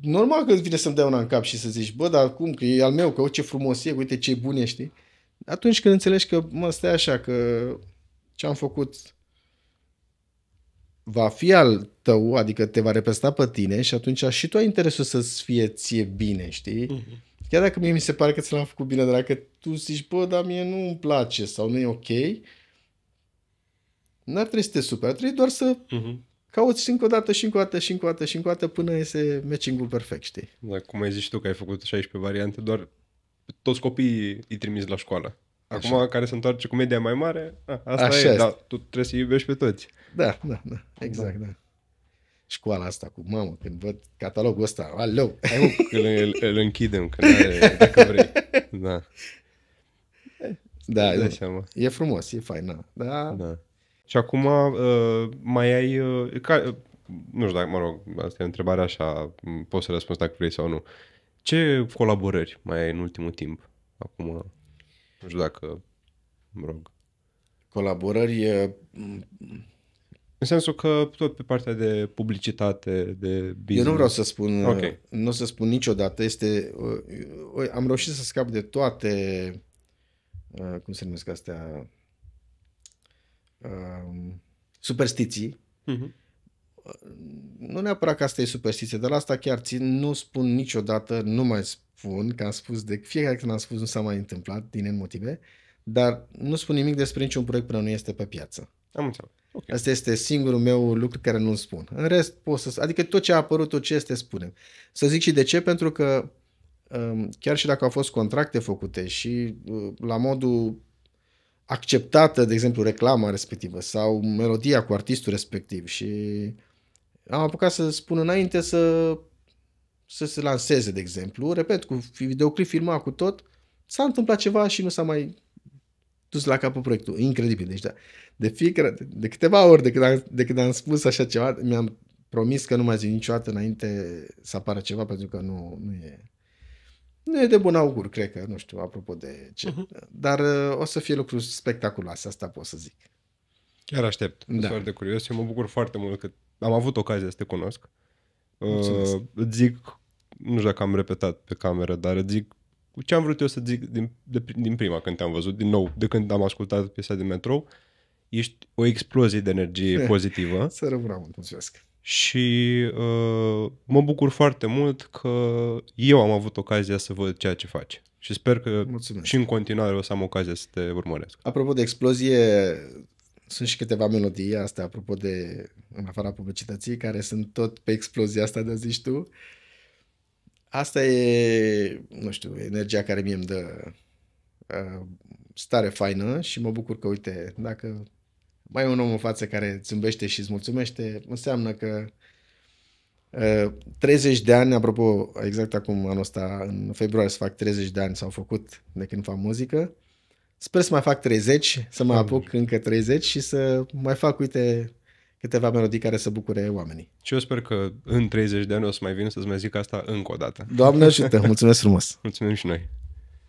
Normal că îți vine să-mi dea una în cap și să zici, bă, dar cum, că e al meu, că ce frumos e, uite ce bun e, știi? Atunci când înțelegi că, mă, stai așa, că ce am făcut va fi al tău, adică te va reprezenta pe tine și atunci și tu ai interesul să-ți fie ție bine, știi? Chiar dacă mie mi se pare că ți l-am făcut bine, dar dacă tu zici, bă, dar mie nu-mi place sau nu e ok, n-ar trebui să te superi, ar trebui doar să cauți încă o dată și încă o dată și încă o dată și încă o dată până iese matching-ul perfect, știi? Da, cum ai zis tu că ai făcut 16 variante, doar toți copiii îi trimiți la școală. Acum, așa, care se întoarce cu media mai mare, asta așa e, dar tu trebuie să-i iubești pe toți. Da, exact, da. Școala asta cu mamă, când văd catalogul ăsta, alo! Hai, îl închidem, că n-are, dacă vrei. Da. Da, e frumos, e fain, da. Și acum mai ai, nu știu dacă, mă rog, asta e o întrebare așa, poți să răspunzi dacă vrei sau nu. Ce colaborări mai ai în ultimul timp? Acum, nu știu dacă, mă rog. Colaborări... În sensul că tot pe partea de publicitate, de business. Eu nu vreau să spun, nu o să spun niciodată, am reușit să scap de toate, cum se numesc astea, superstiții. Nu neapărat că asta e superstiție, dar la asta chiar țin, nu spun niciodată, nu mai spun, că am spus de fiecare când am spus nu s-a mai întâmplat din motive, dar nu spun nimic despre niciun proiect până nu este pe piață. Am înțeles. Okay. Asta este singurul meu lucru care nu spun. În rest, adică tot ce a apărut, tot ce este, spunem. Să zic și de ce, pentru că chiar și dacă au fost contracte făcute și la modul acceptată, de exemplu, reclama respectivă sau melodia cu artistul respectiv și am apucat să spun înainte să se lanseze, de exemplu, repet, cu videoclip filmat cu tot, s-a întâmplat ceva și nu s-a mai dus la capul proiectul. Incredibil. Deci, da, de câteva ori de când am spus așa ceva, mi-am promis că nu mai zic niciodată înainte să apară ceva, pentru că nu e de bun augur, cred că, nu știu, apropo de ce. Dar o să fie lucruri spectaculoase, asta pot să zic. Chiar aștept. Sunt foarte curios. Eu mă bucur foarte mult că am avut ocazia să te cunosc. Îți zic, nu știu dacă am repetat pe cameră, dar îți zic ce am vrut eu să zic din prima când te-am văzut, din nou, de când am ascultat piesa de Metrou. Ești o explozie de energie pozitivă. Să rămână, mulțumesc. Și mă bucur foarte mult că eu am avut ocazia să văd ceea ce faci. Și sper că și în continuare o să am ocazia să te urmăresc. Apropo de explozie, sunt și câteva melodii astea, apropo de, în afara publicității, care sunt tot pe explozia asta de zici tu. Asta e, nu știu, energia care mie îmi dă stare faină și mă bucur că, uite, dacă mai e un om în față care îți zâmbește și îți mulțumește, înseamnă că 30 de ani, apropo, exact acum anul ăsta, în februarie să fac 30 de ani, s-au făcut de când fac muzică. Sper să mai fac 30, să mă apuc încă 30 și să mai fac, uite, câteva melodii care să bucure oamenii. Și eu sper că în 30 de ani o să mai vin să-ți mai zic asta încă o dată. Doamne ajută, mulțumesc frumos! Mulțumim și noi!